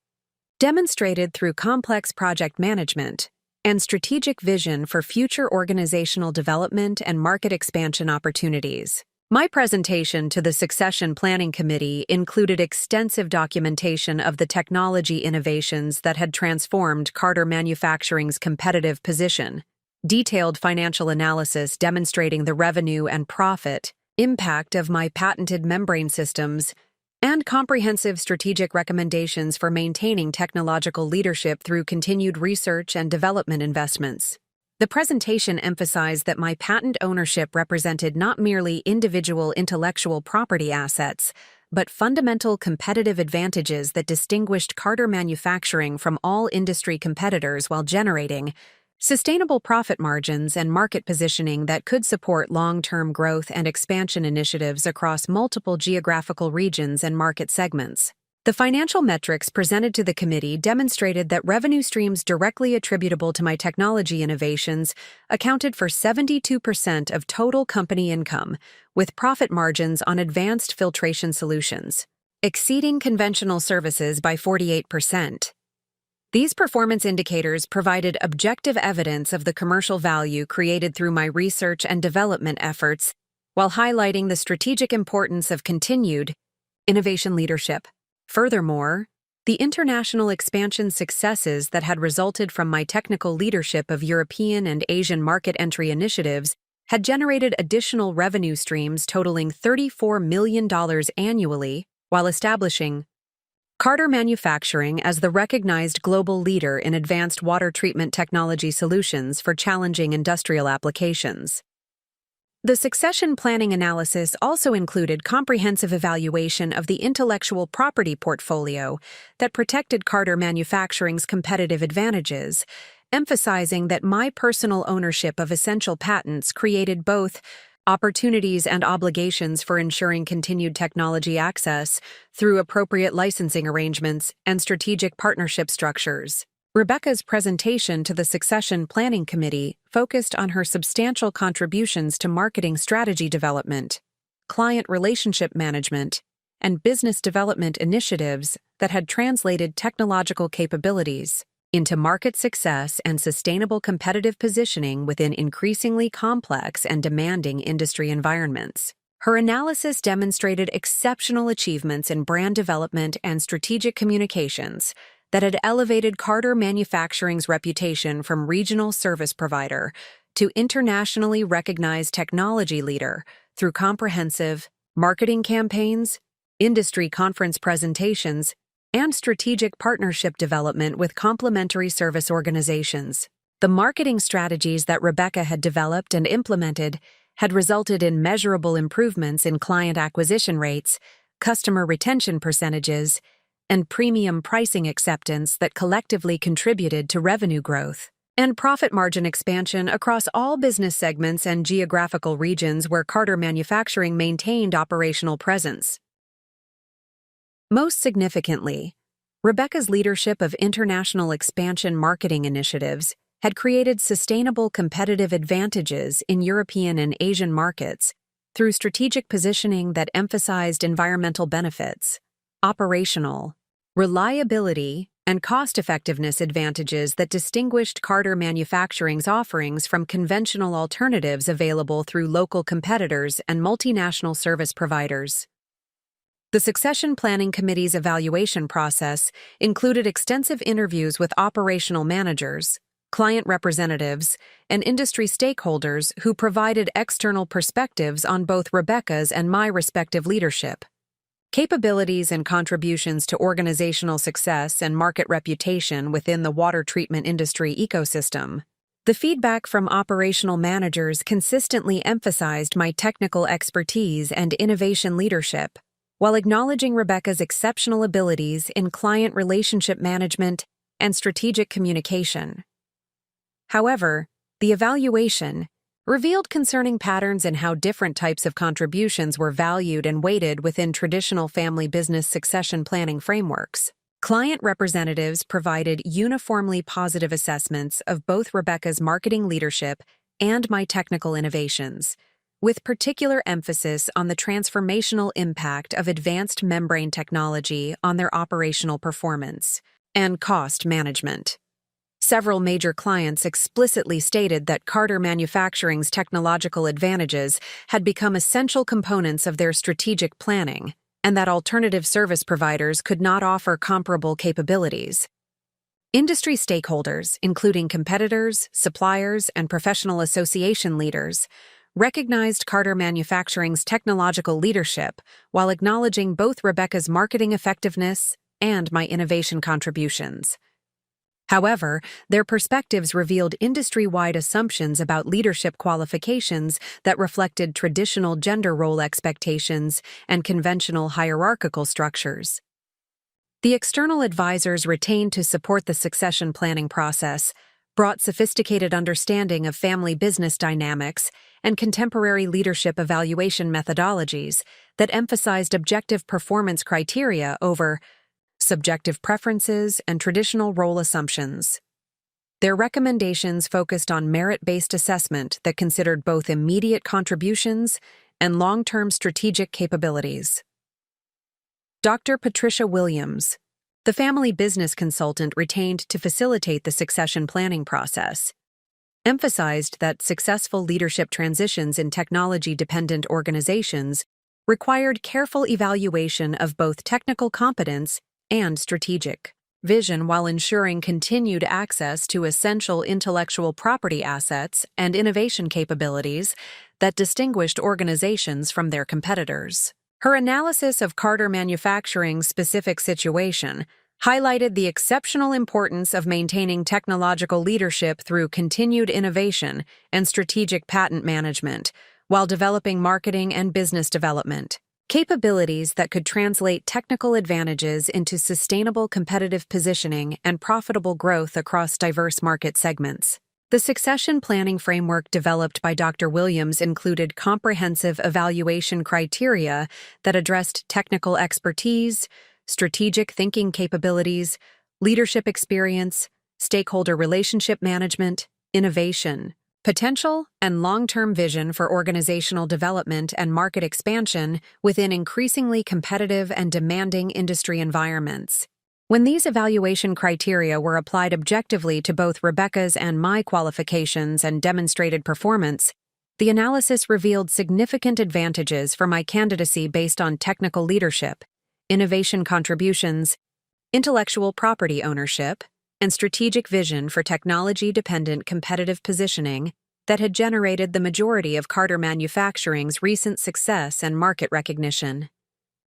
Speaker 1: demonstrated through complex project management, and strategic vision for future organizational development and market expansion opportunities. My presentation to the Succession Planning Committee included extensive documentation of the technology innovations that had transformed Carter Manufacturing's competitive position, detailed financial analysis demonstrating the revenue and profit impact of my patented membrane systems, and comprehensive strategic recommendations for maintaining technological leadership through continued research and development investments. The presentation emphasized that my patent ownership represented not merely individual intellectual property assets, but fundamental competitive advantages that distinguished Carter Manufacturing from all industry competitors while generating sustainable profit margins and market positioning that could support long-term growth and expansion initiatives across multiple geographical regions and market segments. The financial metrics presented to the committee demonstrated that revenue streams directly attributable to my technology innovations accounted for 72% of total company income, with profit margins on advanced filtration solutions exceeding conventional services by 48%. These performance indicators provided objective evidence of the commercial value created through my research and development efforts, while highlighting the strategic importance of continued innovation leadership. Furthermore, The international expansion successes that had resulted from my technical leadership of European and Asian market entry initiatives had generated additional revenue streams totaling $34 million annually while establishing Carter Manufacturing as the recognized global leader in advanced water treatment technology solutions for challenging industrial applications. The succession planning analysis also included comprehensive evaluation of the intellectual property portfolio that protected Carter Manufacturing's competitive advantages, emphasizing that my personal ownership of essential patents created both opportunities and obligations for ensuring continued technology access through appropriate licensing arrangements and strategic partnership structures. Rebecca's presentation to the Succession Planning Committee focused on her substantial contributions to marketing strategy development, client relationship management, and business development initiatives that had translated technological capabilities into market success and sustainable competitive positioning within increasingly complex and demanding industry environments. Her analysis demonstrated exceptional achievements in brand development and strategic communications that had elevated Carter Manufacturing's reputation from regional service provider to internationally recognized technology leader through comprehensive marketing campaigns, industry conference presentations, and strategic partnership development with complementary service organizations. The marketing strategies that Rebecca had developed and implemented had resulted in measurable improvements in client acquisition rates, customer retention percentages, and premium pricing acceptance that collectively contributed to revenue growth and profit margin expansion across all business segments and geographical regions where Carter Manufacturing maintained operational presence. Most significantly, Rebecca's leadership of international expansion marketing initiatives had created sustainable competitive advantages in European and Asian markets through strategic positioning that emphasized environmental benefits, operational, reliability, and cost-effectiveness advantages that distinguished Carter Manufacturing's offerings from conventional alternatives available through local competitors and multinational service providers. The Succession Planning Committee's evaluation process included extensive interviews with operational managers, client representatives, and industry stakeholders who provided external perspectives on both Rebecca's and my respective leadership, capabilities and contributions to organizational success and market reputation within the water treatment industry ecosystem. The feedback from operational managers consistently emphasized my technical expertise and innovation leadership, while acknowledging Rebecca's exceptional abilities in client relationship management and strategic communication. However, the evaluation revealed concerning patterns in how different types of contributions were valued and weighted within traditional family business succession planning frameworks. Client representatives provided uniformly positive assessments of both Rebecca's marketing leadership and my technical innovations, with particular emphasis on the transformational impact of advanced membrane technology on their operational performance and cost management. Several major clients explicitly stated that Carter Manufacturing's technological advantages had become essential components of their strategic planning, and that alternative service providers could not offer comparable capabilities. Industry stakeholders, including competitors, suppliers, and professional association leaders, recognized Carter Manufacturing's technological leadership while acknowledging both Rebecca's marketing effectiveness and my innovation contributions. However, their perspectives revealed industry-wide assumptions about leadership qualifications that reflected traditional gender role expectations and conventional hierarchical structures. The external advisors retained to support the succession planning process brought sophisticated understanding of family business dynamics and contemporary leadership evaluation methodologies that emphasized objective performance criteria over subjective preferences and traditional role assumptions. Their recommendations focused on merit-based assessment that considered both immediate contributions and long-term strategic capabilities. Dr. Patricia Williams, the family business consultant retained to facilitate the succession planning process, emphasized that successful leadership transitions in technology-dependent organizations required careful evaluation of both technical competence and strategic vision while ensuring continued access to essential intellectual property assets and innovation capabilities that distinguished organizations from their competitors. Her analysis of Carter Manufacturing's specific situation highlighted the exceptional importance of maintaining technological leadership through continued innovation and strategic patent management, while developing marketing and business development capabilities that could translate technical advantages into sustainable competitive positioning and profitable growth across diverse market segments. The succession planning framework developed by Dr. Williams included comprehensive evaluation criteria that addressed technical expertise, strategic thinking capabilities, leadership experience, stakeholder relationship management, innovation, potential, and long-term vision for organizational development and market expansion within increasingly competitive and demanding industry environments. When these evaluation criteria were applied objectively to both Rebecca's and my qualifications and demonstrated performance, the analysis revealed significant advantages for my candidacy based on technical leadership, innovation contributions, intellectual property ownership, and strategic vision for technology-dependent competitive positioning that had generated the majority of Carter Manufacturing's recent success and market recognition.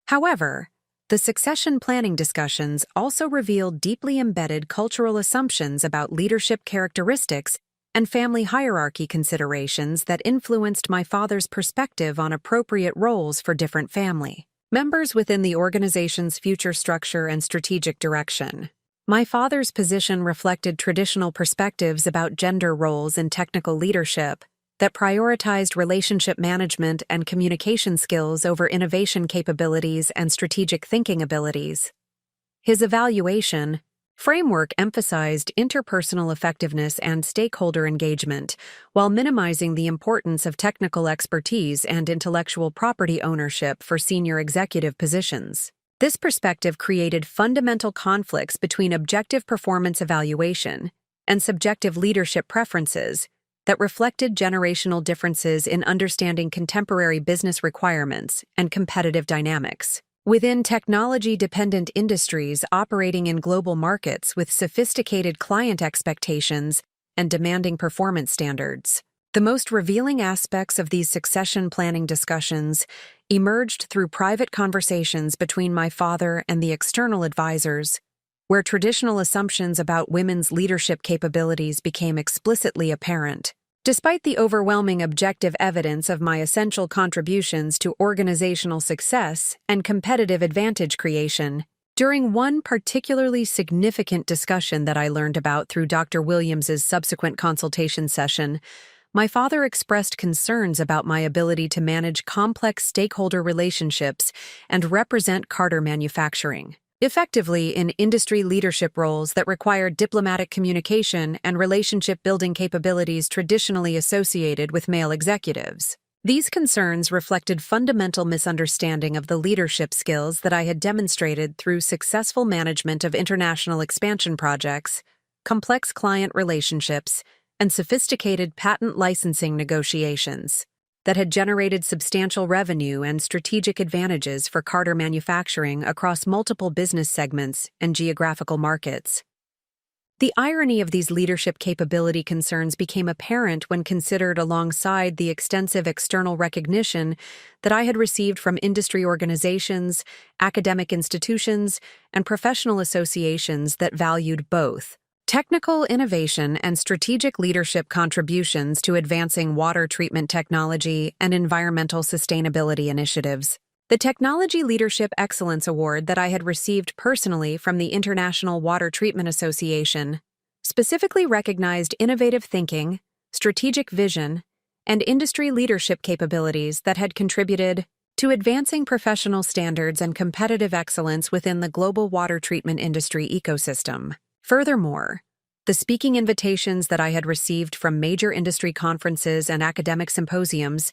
Speaker 1: However, the succession planning discussions also revealed deeply embedded cultural assumptions about leadership characteristics and family hierarchy considerations that influenced my father's perspective on appropriate roles for different family members within the organization's future structure and strategic direction. My father's position reflected traditional perspectives about gender roles in technical leadership that prioritized relationship management and communication skills over innovation capabilities and strategic thinking abilities. His evaluation framework emphasized interpersonal effectiveness and stakeholder engagement, while minimizing the importance of technical expertise and intellectual property ownership for senior executive positions. This perspective created fundamental conflicts between objective performance evaluation and subjective leadership preferences that reflected generational differences in understanding contemporary business requirements and competitive dynamics. Within technology-dependent industries operating in global markets with sophisticated client expectations and demanding performance standards, the most revealing aspects of these succession planning discussions emerged through private conversations between my father and the external advisors, where traditional assumptions about women's leadership capabilities became explicitly apparent. Despite the overwhelming objective evidence of my essential contributions to organizational success and competitive advantage creation, during one particularly significant discussion that I learned about through Dr. Williams's subsequent consultation session, my father expressed concerns about my ability to manage complex stakeholder relationships and represent Carter Manufacturing effectively in industry leadership roles that require diplomatic communication and relationship-building capabilities traditionally associated with male executives. These concerns reflected fundamental misunderstanding of the leadership skills that I had demonstrated through successful management of international expansion projects, complex client relationships, and sophisticated patent licensing negotiations that had generated substantial revenue and strategic advantages for Carter Manufacturing across multiple business segments and geographical markets. The irony of these leadership capability concerns became apparent when considered alongside the extensive external recognition that I had received from industry organizations, academic institutions, and professional associations that valued both technical innovation and strategic leadership contributions to advancing water treatment technology and environmental sustainability initiatives. The Technology Leadership Excellence Award that I had received personally from the International Water Treatment Association specifically recognized innovative thinking, strategic vision, and industry leadership capabilities that had contributed to advancing professional standards and competitive excellence within the global water treatment industry ecosystem. Furthermore, the speaking invitations that I had received from major industry conferences and academic symposiums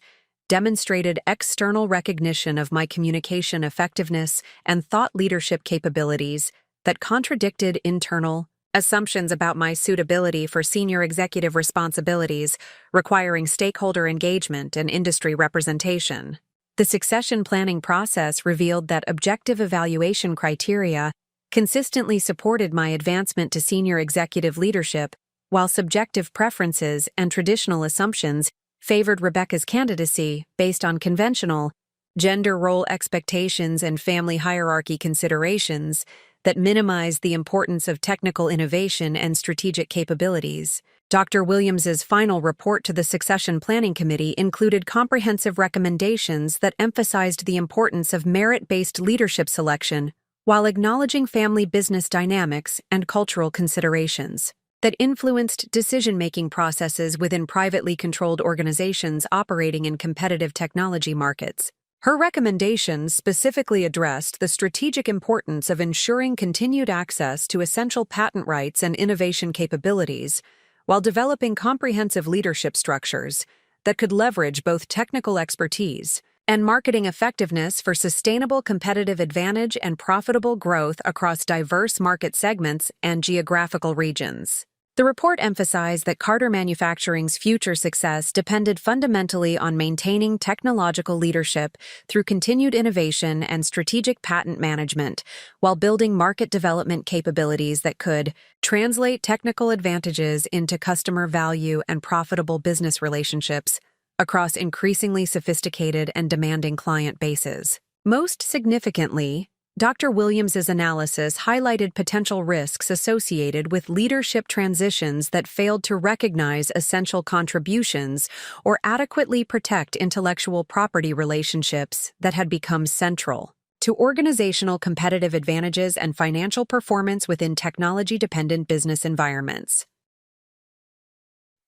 Speaker 1: demonstrated external recognition of my communication effectiveness and thought leadership capabilities that contradicted internal assumptions about my suitability for senior executive responsibilities requiring stakeholder engagement and industry representation. The succession planning process revealed that objective evaluation criteria consistently supported my advancement to senior executive leadership, while subjective preferences and traditional assumptions favored Rebecca's candidacy based on conventional, gender role expectations and family hierarchy considerations that minimize the importance of technical innovation and strategic capabilities. Dr. Williams's final report to the Succession Planning Committee included comprehensive recommendations that emphasized the importance of merit-based leadership selection while acknowledging family business dynamics and cultural considerations that influenced decision-making processes within privately controlled organizations operating in competitive technology markets. Her recommendations specifically addressed the strategic importance of ensuring continued access to essential patent rights and innovation capabilities, while developing comprehensive leadership structures that could leverage both technical expertise and marketing effectiveness for sustainable competitive advantage and profitable growth across diverse market segments and geographical regions. The report emphasized that Carter Manufacturing's future success depended fundamentally on maintaining technological leadership through continued innovation and strategic patent management, while building market development capabilities that could translate technical advantages into customer value and profitable business relationships across increasingly sophisticated and demanding client bases. Most significantly, Dr. Williams's analysis highlighted potential risks associated with leadership transitions that failed to recognize essential contributions or adequately protect intellectual property relationships that had become central to organizational competitive advantages and financial performance within technology-dependent business environments.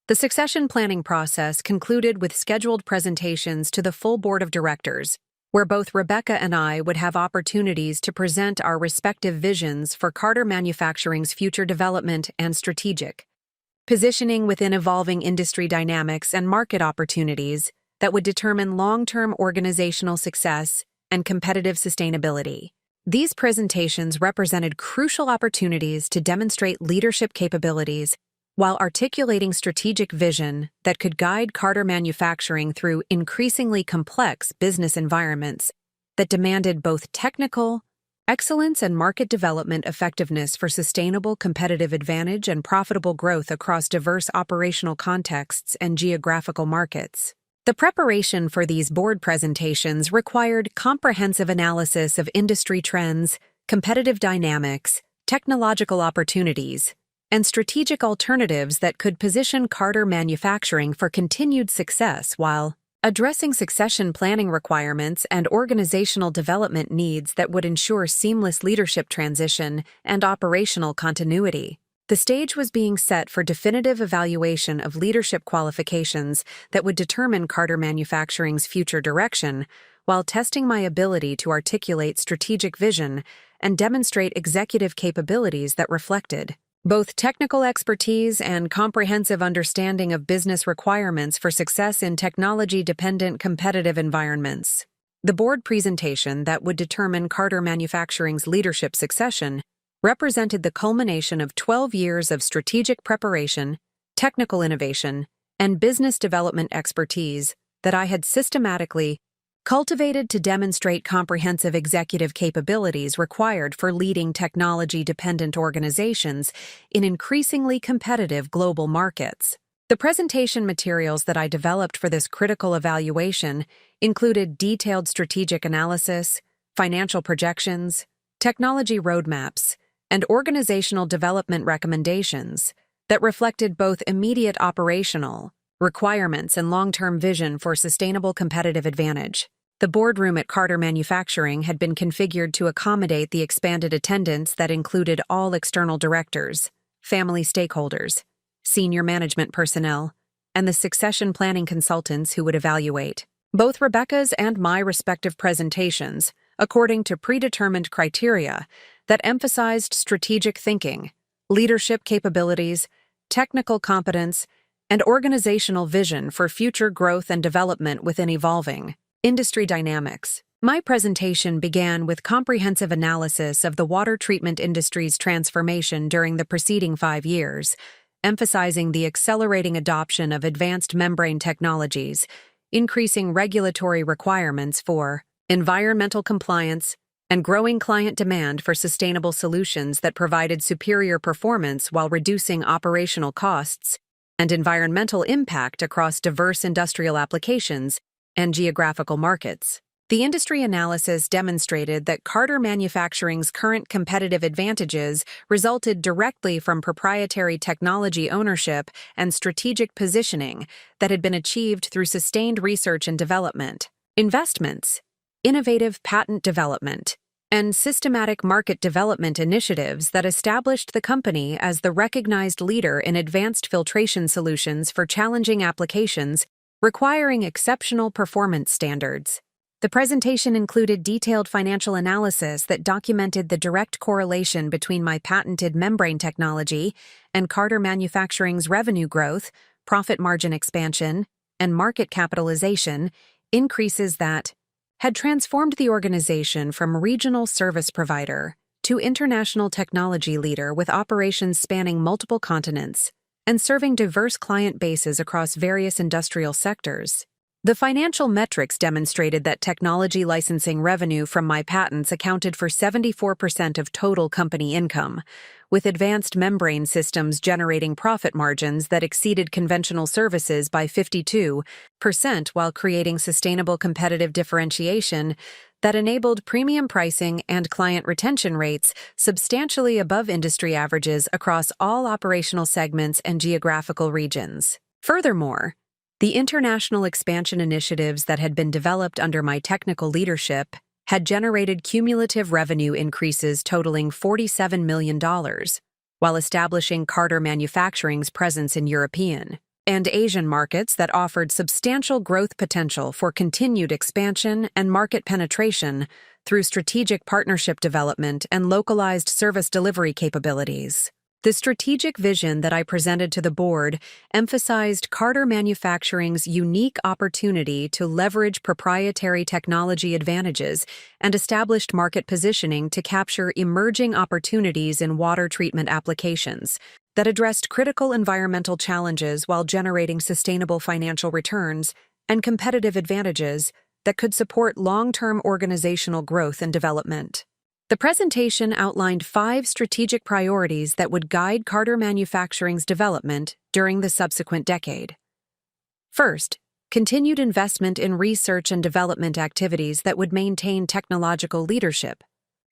Speaker 1: The succession planning process concluded with scheduled presentations to the full board of directors, where both Rebecca and I would have opportunities to present our respective visions for Carter Manufacturing's future development and strategic positioning within evolving industry dynamics and market opportunities that would determine long-term organizational success and competitive sustainability. These presentations represented crucial opportunities to demonstrate leadership capabilities while articulating strategic vision that could guide Carter Manufacturing through increasingly complex business environments that demanded both technical excellence and market development effectiveness for sustainable competitive advantage and profitable growth across diverse operational contexts and geographical markets. The preparation for these board presentations required comprehensive analysis of industry trends, competitive dynamics, technological opportunities, and strategic alternatives that could position Carter Manufacturing for continued success while addressing succession planning requirements and organizational development needs that would ensure seamless leadership transition and operational continuity. The stage was being set for definitive evaluation of leadership qualifications that would determine Carter Manufacturing's future direction, while testing my ability to articulate strategic vision and demonstrate executive capabilities that reflected both technical expertise and comprehensive understanding of business requirements for success in technology-dependent competitive environments. The board presentation that would determine Carter Manufacturing's leadership succession represented the culmination of 12 years of strategic preparation, technical innovation, and business development expertise that I had systematically cultivated to demonstrate comprehensive executive capabilities required for leading technology-dependent organizations in increasingly competitive global markets. The presentation materials that I developed for this critical evaluation included detailed strategic analysis, financial projections, technology roadmaps, and organizational development recommendations that reflected both immediate operational requirements and long-term vision for sustainable competitive advantage. The boardroom at Carter Manufacturing had been configured to accommodate the expanded attendance that included all external directors, family stakeholders, senior management personnel, and the succession planning consultants who would evaluate both Rebecca's and my respective presentations according to predetermined criteria that emphasized strategic thinking, leadership capabilities, technical competence, and organizational vision for future growth and development within evolving industry dynamics. My presentation began with comprehensive analysis of the water treatment industry's transformation during the preceding 5 years, emphasizing the accelerating adoption of advanced membrane technologies, increasing regulatory requirements for environmental compliance, and growing client demand for sustainable solutions that provided superior performance while reducing operational costs and environmental impact across diverse industrial applications and geographical markets. The industry analysis demonstrated that Carter Manufacturing's current competitive advantages resulted directly from proprietary technology ownership and strategic positioning that had been achieved through sustained research and development, investments, innovative patent development, and systematic market development initiatives that established the company as the recognized leader in advanced filtration solutions for challenging applications requiring exceptional performance standards. The presentation included detailed financial analysis that documented the direct correlation between my patented membrane technology and Carter Manufacturing's revenue growth, profit margin expansion, and market capitalization increases that had transformed the organization from regional service provider to international technology leader with operations spanning multiple continents and serving diverse client bases across various industrial sectors. The financial metrics demonstrated that technology licensing revenue from my patents accounted for 74% of total company income, with advanced membrane systems generating profit margins that exceeded conventional services by 52% while creating sustainable competitive differentiation that enabled premium pricing and client retention rates substantially above industry averages across all operational segments and geographical regions. Furthermore, the international expansion initiatives that had been developed under my technical leadership had generated cumulative revenue increases totaling $47 million, while establishing Carter Manufacturing's presence in European and Asian markets that offered substantial growth potential for continued expansion and market penetration through strategic partnership development and localized service delivery capabilities. The strategic vision that I presented to the board emphasized Carter Manufacturing's unique opportunity to leverage proprietary technology advantages and established market positioning to capture emerging opportunities in water treatment applications that addressed critical environmental challenges while generating sustainable financial returns and competitive advantages that could support long-term organizational growth and development. The presentation outlined 5 strategic priorities that would guide Carter Manufacturing's development during the subsequent decade. First, continued investment in research and development activities that would maintain technological leadership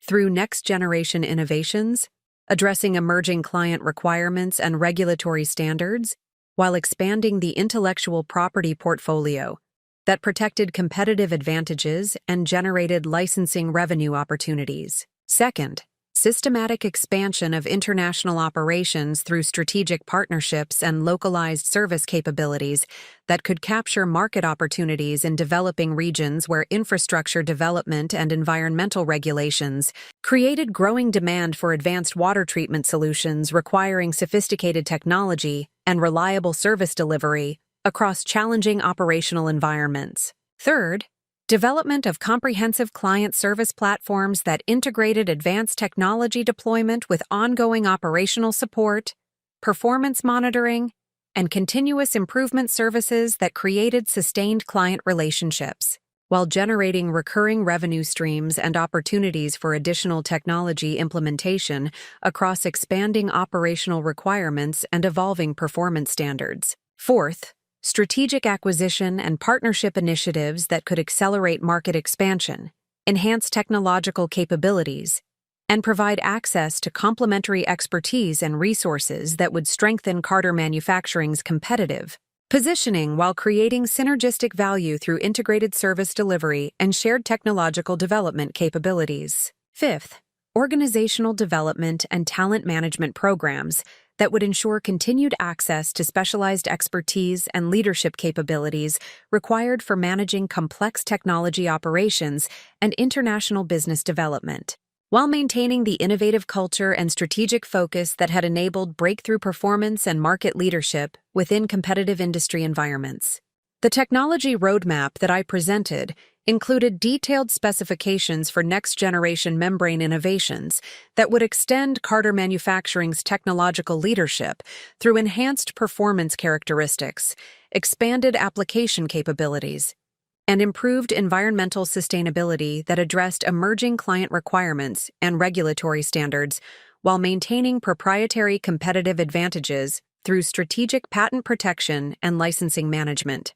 Speaker 1: through next-generation innovations, addressing emerging client requirements and regulatory standards, while expanding the intellectual property portfolio that protected competitive advantages and generated licensing revenue opportunities. Second, systematic expansion of international operations through strategic partnerships and localized service capabilities that could capture market opportunities in developing regions where infrastructure development and environmental regulations created growing demand for advanced water treatment solutions requiring sophisticated technology and reliable service delivery across challenging operational environments. Third, development of comprehensive client service platforms that integrated advanced technology deployment with ongoing operational support, performance monitoring, and continuous improvement services that created sustained client relationships, while generating recurring revenue streams and opportunities for additional technology implementation across expanding operational requirements and evolving performance standards. Fourth, strategic acquisition and partnership initiatives that could accelerate market expansion, enhance technological capabilities, and provide access to complementary expertise and resources that would strengthen Carter Manufacturing's competitive positioning while creating synergistic value through integrated service delivery and shared technological development capabilities. Fifth, organizational development and talent management programs that would ensure continued access to specialized expertise and leadership capabilities required for managing complex technology operations and international business development, while maintaining the innovative culture and strategic focus that had enabled breakthrough performance and market leadership within competitive industry environments. The technology roadmap that I presented included detailed specifications for next-generation membrane innovations that would extend Carter Manufacturing's technological leadership through enhanced performance characteristics, expanded application capabilities, and improved environmental sustainability that addressed emerging client requirements and regulatory standards while maintaining proprietary competitive advantages through strategic patent protection and licensing management.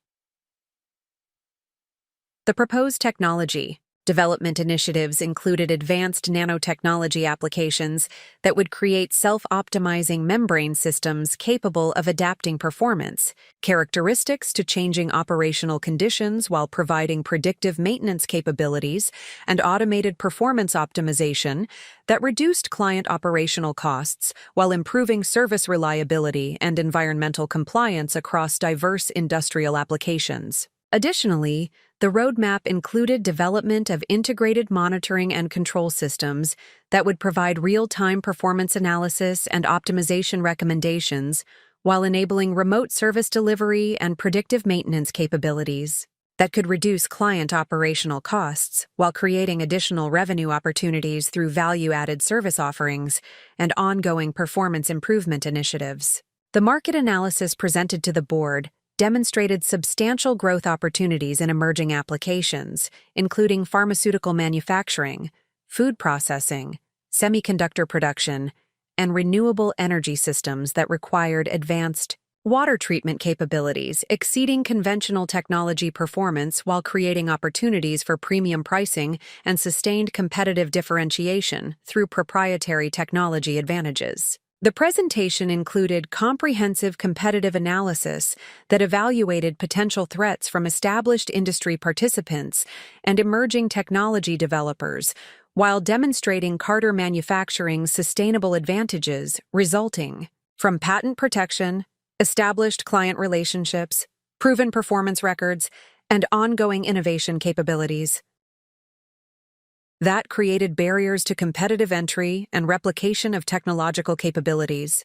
Speaker 1: The proposed technology development initiatives included advanced nanotechnology applications that would create self-optimizing membrane systems capable of adapting performance characteristics to changing operational conditions while providing predictive maintenance capabilities and automated performance optimization that reduced client operational costs while improving service reliability and environmental compliance across diverse industrial applications. Additionally, the roadmap included development of integrated monitoring and control systems that would provide real-time performance analysis and optimization recommendations while enabling remote service delivery and predictive maintenance capabilities that could reduce client operational costs while creating additional revenue opportunities through value-added service offerings and ongoing performance improvement initiatives. The market analysis presented to the board demonstrated substantial growth opportunities in emerging applications, including pharmaceutical manufacturing, food processing, semiconductor production, and renewable energy systems that required advanced water treatment capabilities, exceeding conventional technology performance while creating opportunities for premium pricing and sustained competitive differentiation through proprietary technology advantages. The presentation included comprehensive competitive analysis that evaluated potential threats from established industry participants and emerging technology developers, while demonstrating Carter Manufacturing's sustainable advantages resulting from patent protection, established client relationships, proven performance records, and ongoing innovation capabilities that created barriers to competitive entry and replication of technological capabilities.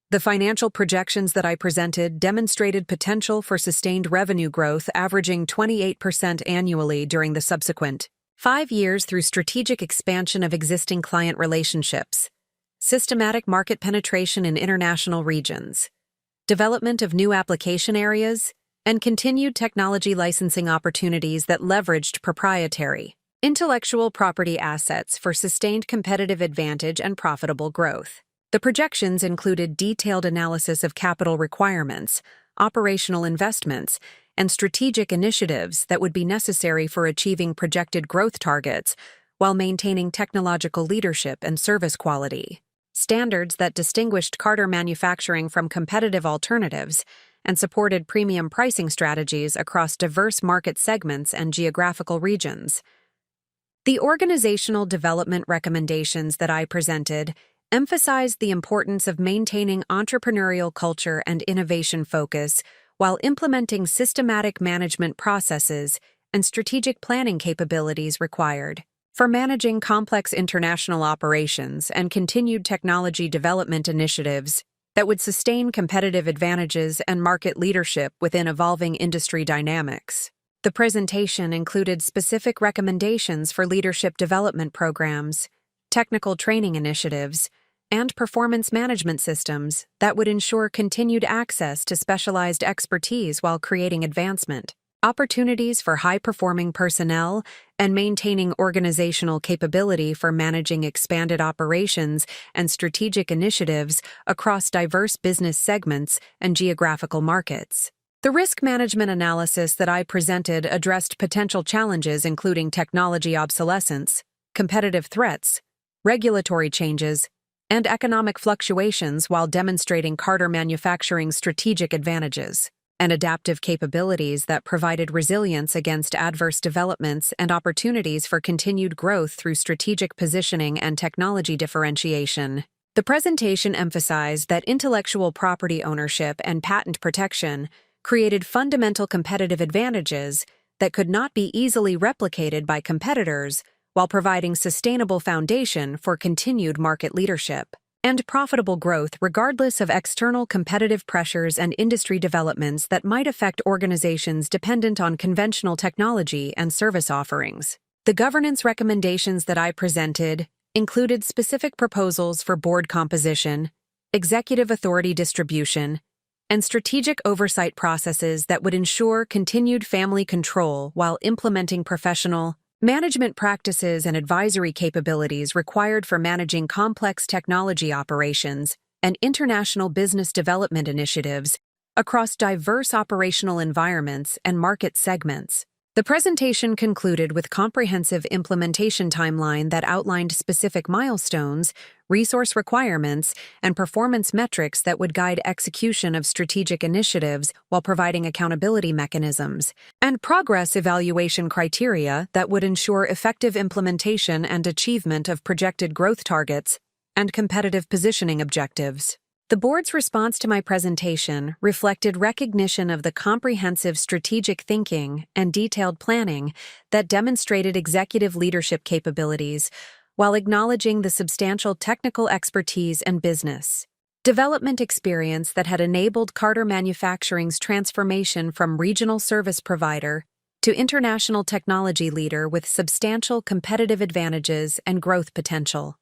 Speaker 1: The financial projections that I presented demonstrated potential for sustained revenue growth averaging 28% annually during the subsequent 5 years through strategic expansion of existing client relationships, systematic market penetration in international regions, development of new application areas, and continued technology licensing opportunities that leveraged proprietary intellectual property assets for sustained competitive advantage and profitable growth. The projections included detailed analysis of capital requirements, operational investments, and strategic initiatives that would be necessary for achieving projected growth targets while maintaining technological leadership and service quality. Standards that distinguished Carter Manufacturing from competitive alternatives and supported premium pricing strategies across diverse market segments and geographical regions. The organizational development recommendations that I presented emphasized the importance of maintaining entrepreneurial culture and innovation focus while implementing systematic management processes and strategic planning capabilities required for managing complex international operations and continued technology development initiatives that would sustain competitive advantages and market leadership within evolving industry dynamics. The presentation included specific recommendations for leadership development programs, technical training initiatives, and performance management systems that would ensure continued access to specialized expertise while creating advancement, opportunities for high-performing personnel, and maintaining organizational capability for managing expanded operations and strategic initiatives across diverse business segments and geographical markets. The risk management analysis that I presented addressed potential challenges including technology obsolescence, competitive threats, regulatory changes, and economic fluctuations while demonstrating Carter Manufacturing's strategic advantages and adaptive capabilities that provided resilience against adverse developments and opportunities for continued growth through strategic positioning and technology differentiation. The presentation emphasized that intellectual property ownership and patent protection created fundamental competitive advantages that could not be easily replicated by competitors while providing sustainable foundation for continued market leadership and profitable growth regardless of external competitive pressures and industry developments that might affect organizations dependent on conventional technology and service offerings. The governance recommendations that I presented included specific proposals for board composition, executive authority distribution, and strategic oversight processes that would ensure continued family control while implementing professional management practices and advisory capabilities required for managing complex technology operations and international business development initiatives across diverse operational environments and market segments. The presentation concluded with comprehensive implementation timeline that outlined specific milestones, resource requirements, and performance metrics that would guide execution of strategic initiatives while providing accountability mechanisms, and progress evaluation criteria that would ensure effective implementation and achievement of projected growth targets and competitive positioning objectives. The board's response to my presentation reflected recognition of the comprehensive strategic thinking and detailed planning that demonstrated executive leadership capabilities, while acknowledging the substantial technical expertise and business development experience that had enabled Carter Manufacturing's transformation from regional service provider to international technology leader with substantial competitive advantages and growth potential.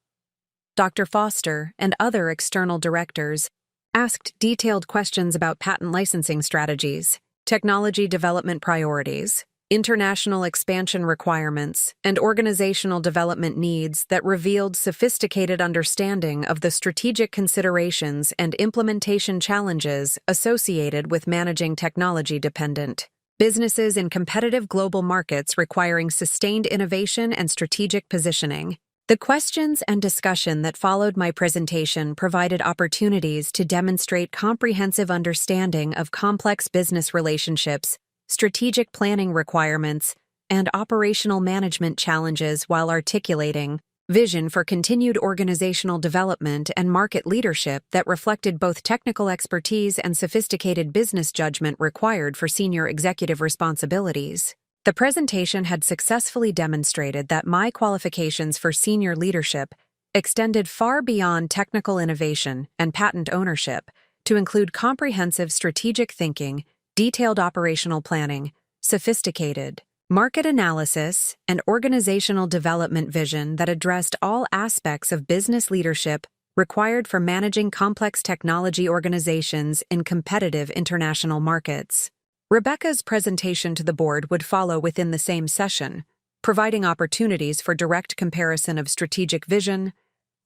Speaker 1: Dr. Foster and other external directors asked detailed questions about patent licensing strategies, technology development priorities, international expansion requirements, and organizational development needs that revealed sophisticated understanding of the strategic considerations and implementation challenges associated with managing technology-dependent businesses in competitive global markets requiring sustained innovation and strategic positioning. The questions and discussion that followed my presentation provided opportunities to demonstrate comprehensive understanding of complex business relationships, strategic planning requirements, and operational management challenges while articulating vision for continued organizational development and market leadership that reflected both technical expertise and sophisticated business judgment required for senior executive responsibilities. The presentation had successfully demonstrated that my qualifications for senior leadership extended far beyond technical innovation and patent ownership to include comprehensive strategic thinking, detailed operational planning, sophisticated market analysis, and organizational development vision that addressed all aspects of business leadership required for managing complex technology organizations in competitive international markets. Rebecca's presentation to the board would follow within the same session, providing opportunities for direct comparison of strategic vision,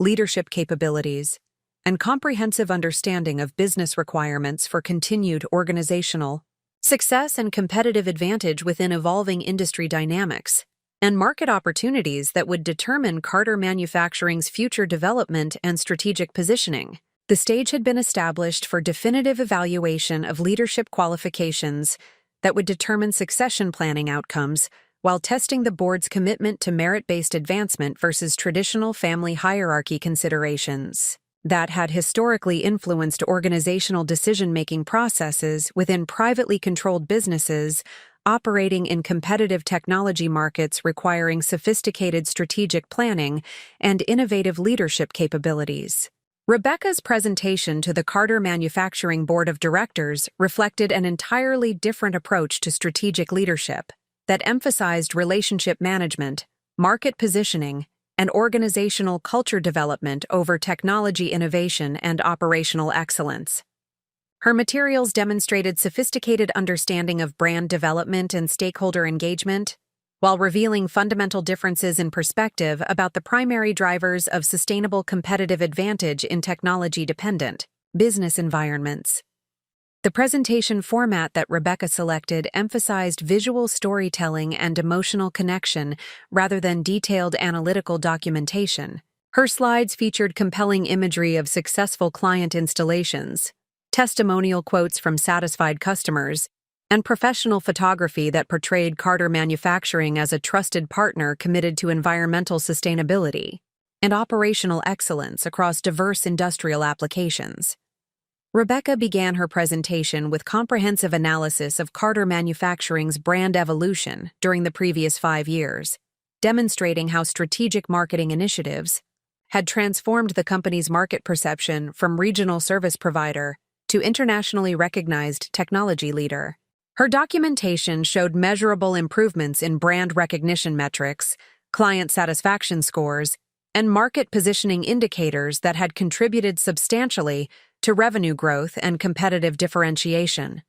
Speaker 1: leadership capabilities, and comprehensive understanding of business requirements for continued organizational success and competitive advantage within evolving industry dynamics, and market opportunities that would determine Carter Manufacturing's future development and strategic positioning. The stage had been established for definitive evaluation of leadership qualifications that would determine succession planning outcomes while testing the board's commitment to merit-based advancement versus traditional family hierarchy considerations that had historically influenced organizational decision-making processes within privately controlled businesses operating in competitive technology markets requiring sophisticated strategic planning and innovative leadership capabilities. Rebecca's presentation to the Carter Manufacturing Board of Directors reflected an entirely different approach to strategic leadership that emphasized relationship management, market positioning, and organizational culture development over technology innovation and operational excellence. Her materials demonstrated sophisticated understanding of brand development and stakeholder engagement, while revealing fundamental differences in perspective about the primary drivers of sustainable competitive advantage in technology-dependent business environments. The presentation format that Rebecca selected emphasized visual storytelling and emotional connection rather than detailed analytical documentation. Her slides featured compelling imagery of successful client installations, testimonial quotes from satisfied customers, and professional photography that portrayed Carter Manufacturing as a trusted partner committed to environmental sustainability and operational excellence across diverse industrial applications. Rebecca began her presentation with comprehensive analysis of Carter Manufacturing's brand evolution during the previous 5 years, demonstrating how strategic marketing initiatives had transformed the company's market perception from regional service provider to internationally recognized technology leader. Her documentation showed measurable improvements in brand recognition metrics, client satisfaction scores, and market positioning indicators that had contributed substantially to revenue growth and competitive differentiation.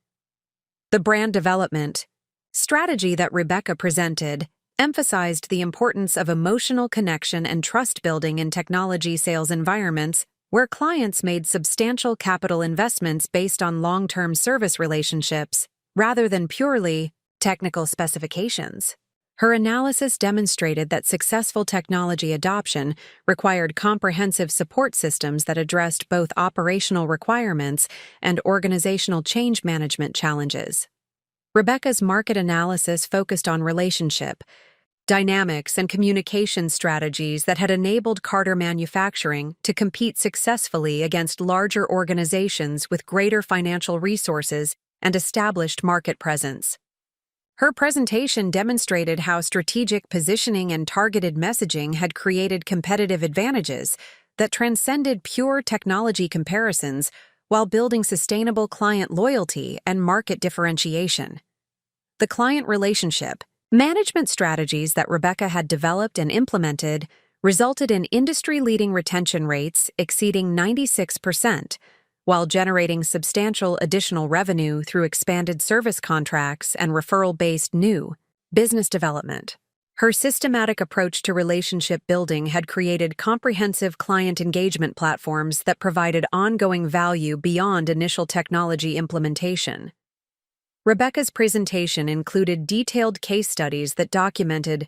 Speaker 1: The brand development strategy that Rebecca presented emphasized the importance of emotional connection and trust building in technology sales environments where clients made substantial capital investments based on long-term service relationships rather than purely technical specifications. Her analysis demonstrated that successful technology adoption required comprehensive support systems that addressed both operational requirements and organizational change management challenges. Rebecca's market analysis focused on relationship, dynamics, and communication strategies that had enabled Carter Manufacturing to compete successfully against larger organizations with greater financial resources and established market presence. Her presentation demonstrated how strategic positioning and targeted messaging had created competitive advantages that transcended pure technology comparisons while building sustainable client loyalty and market differentiation. The client relationship management strategies that Rebecca had developed and implemented resulted in industry-leading retention rates exceeding 96%, while generating substantial additional revenue through expanded service contracts and referral-based new business development. Her systematic approach to relationship building had created comprehensive client engagement platforms that provided ongoing value beyond initial technology implementation. Rebecca's presentation included detailed case studies that documented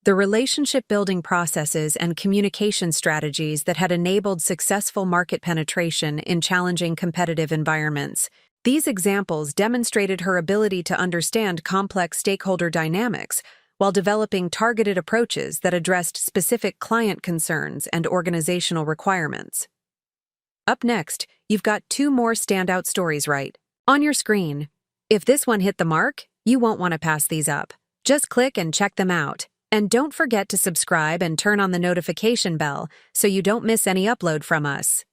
Speaker 1: the relationship-building processes and communication strategies that had enabled successful market penetration in challenging competitive environments. These examples demonstrated her ability to understand complex stakeholder dynamics while developing targeted approaches that addressed specific client concerns and organizational requirements. Up next, you've got 2 more standout stories right on your screen. If this one hit the mark, you won't want to pass these up. Just click and check them out. And don't forget to subscribe and turn on the notification bell so you don't miss any upload from us.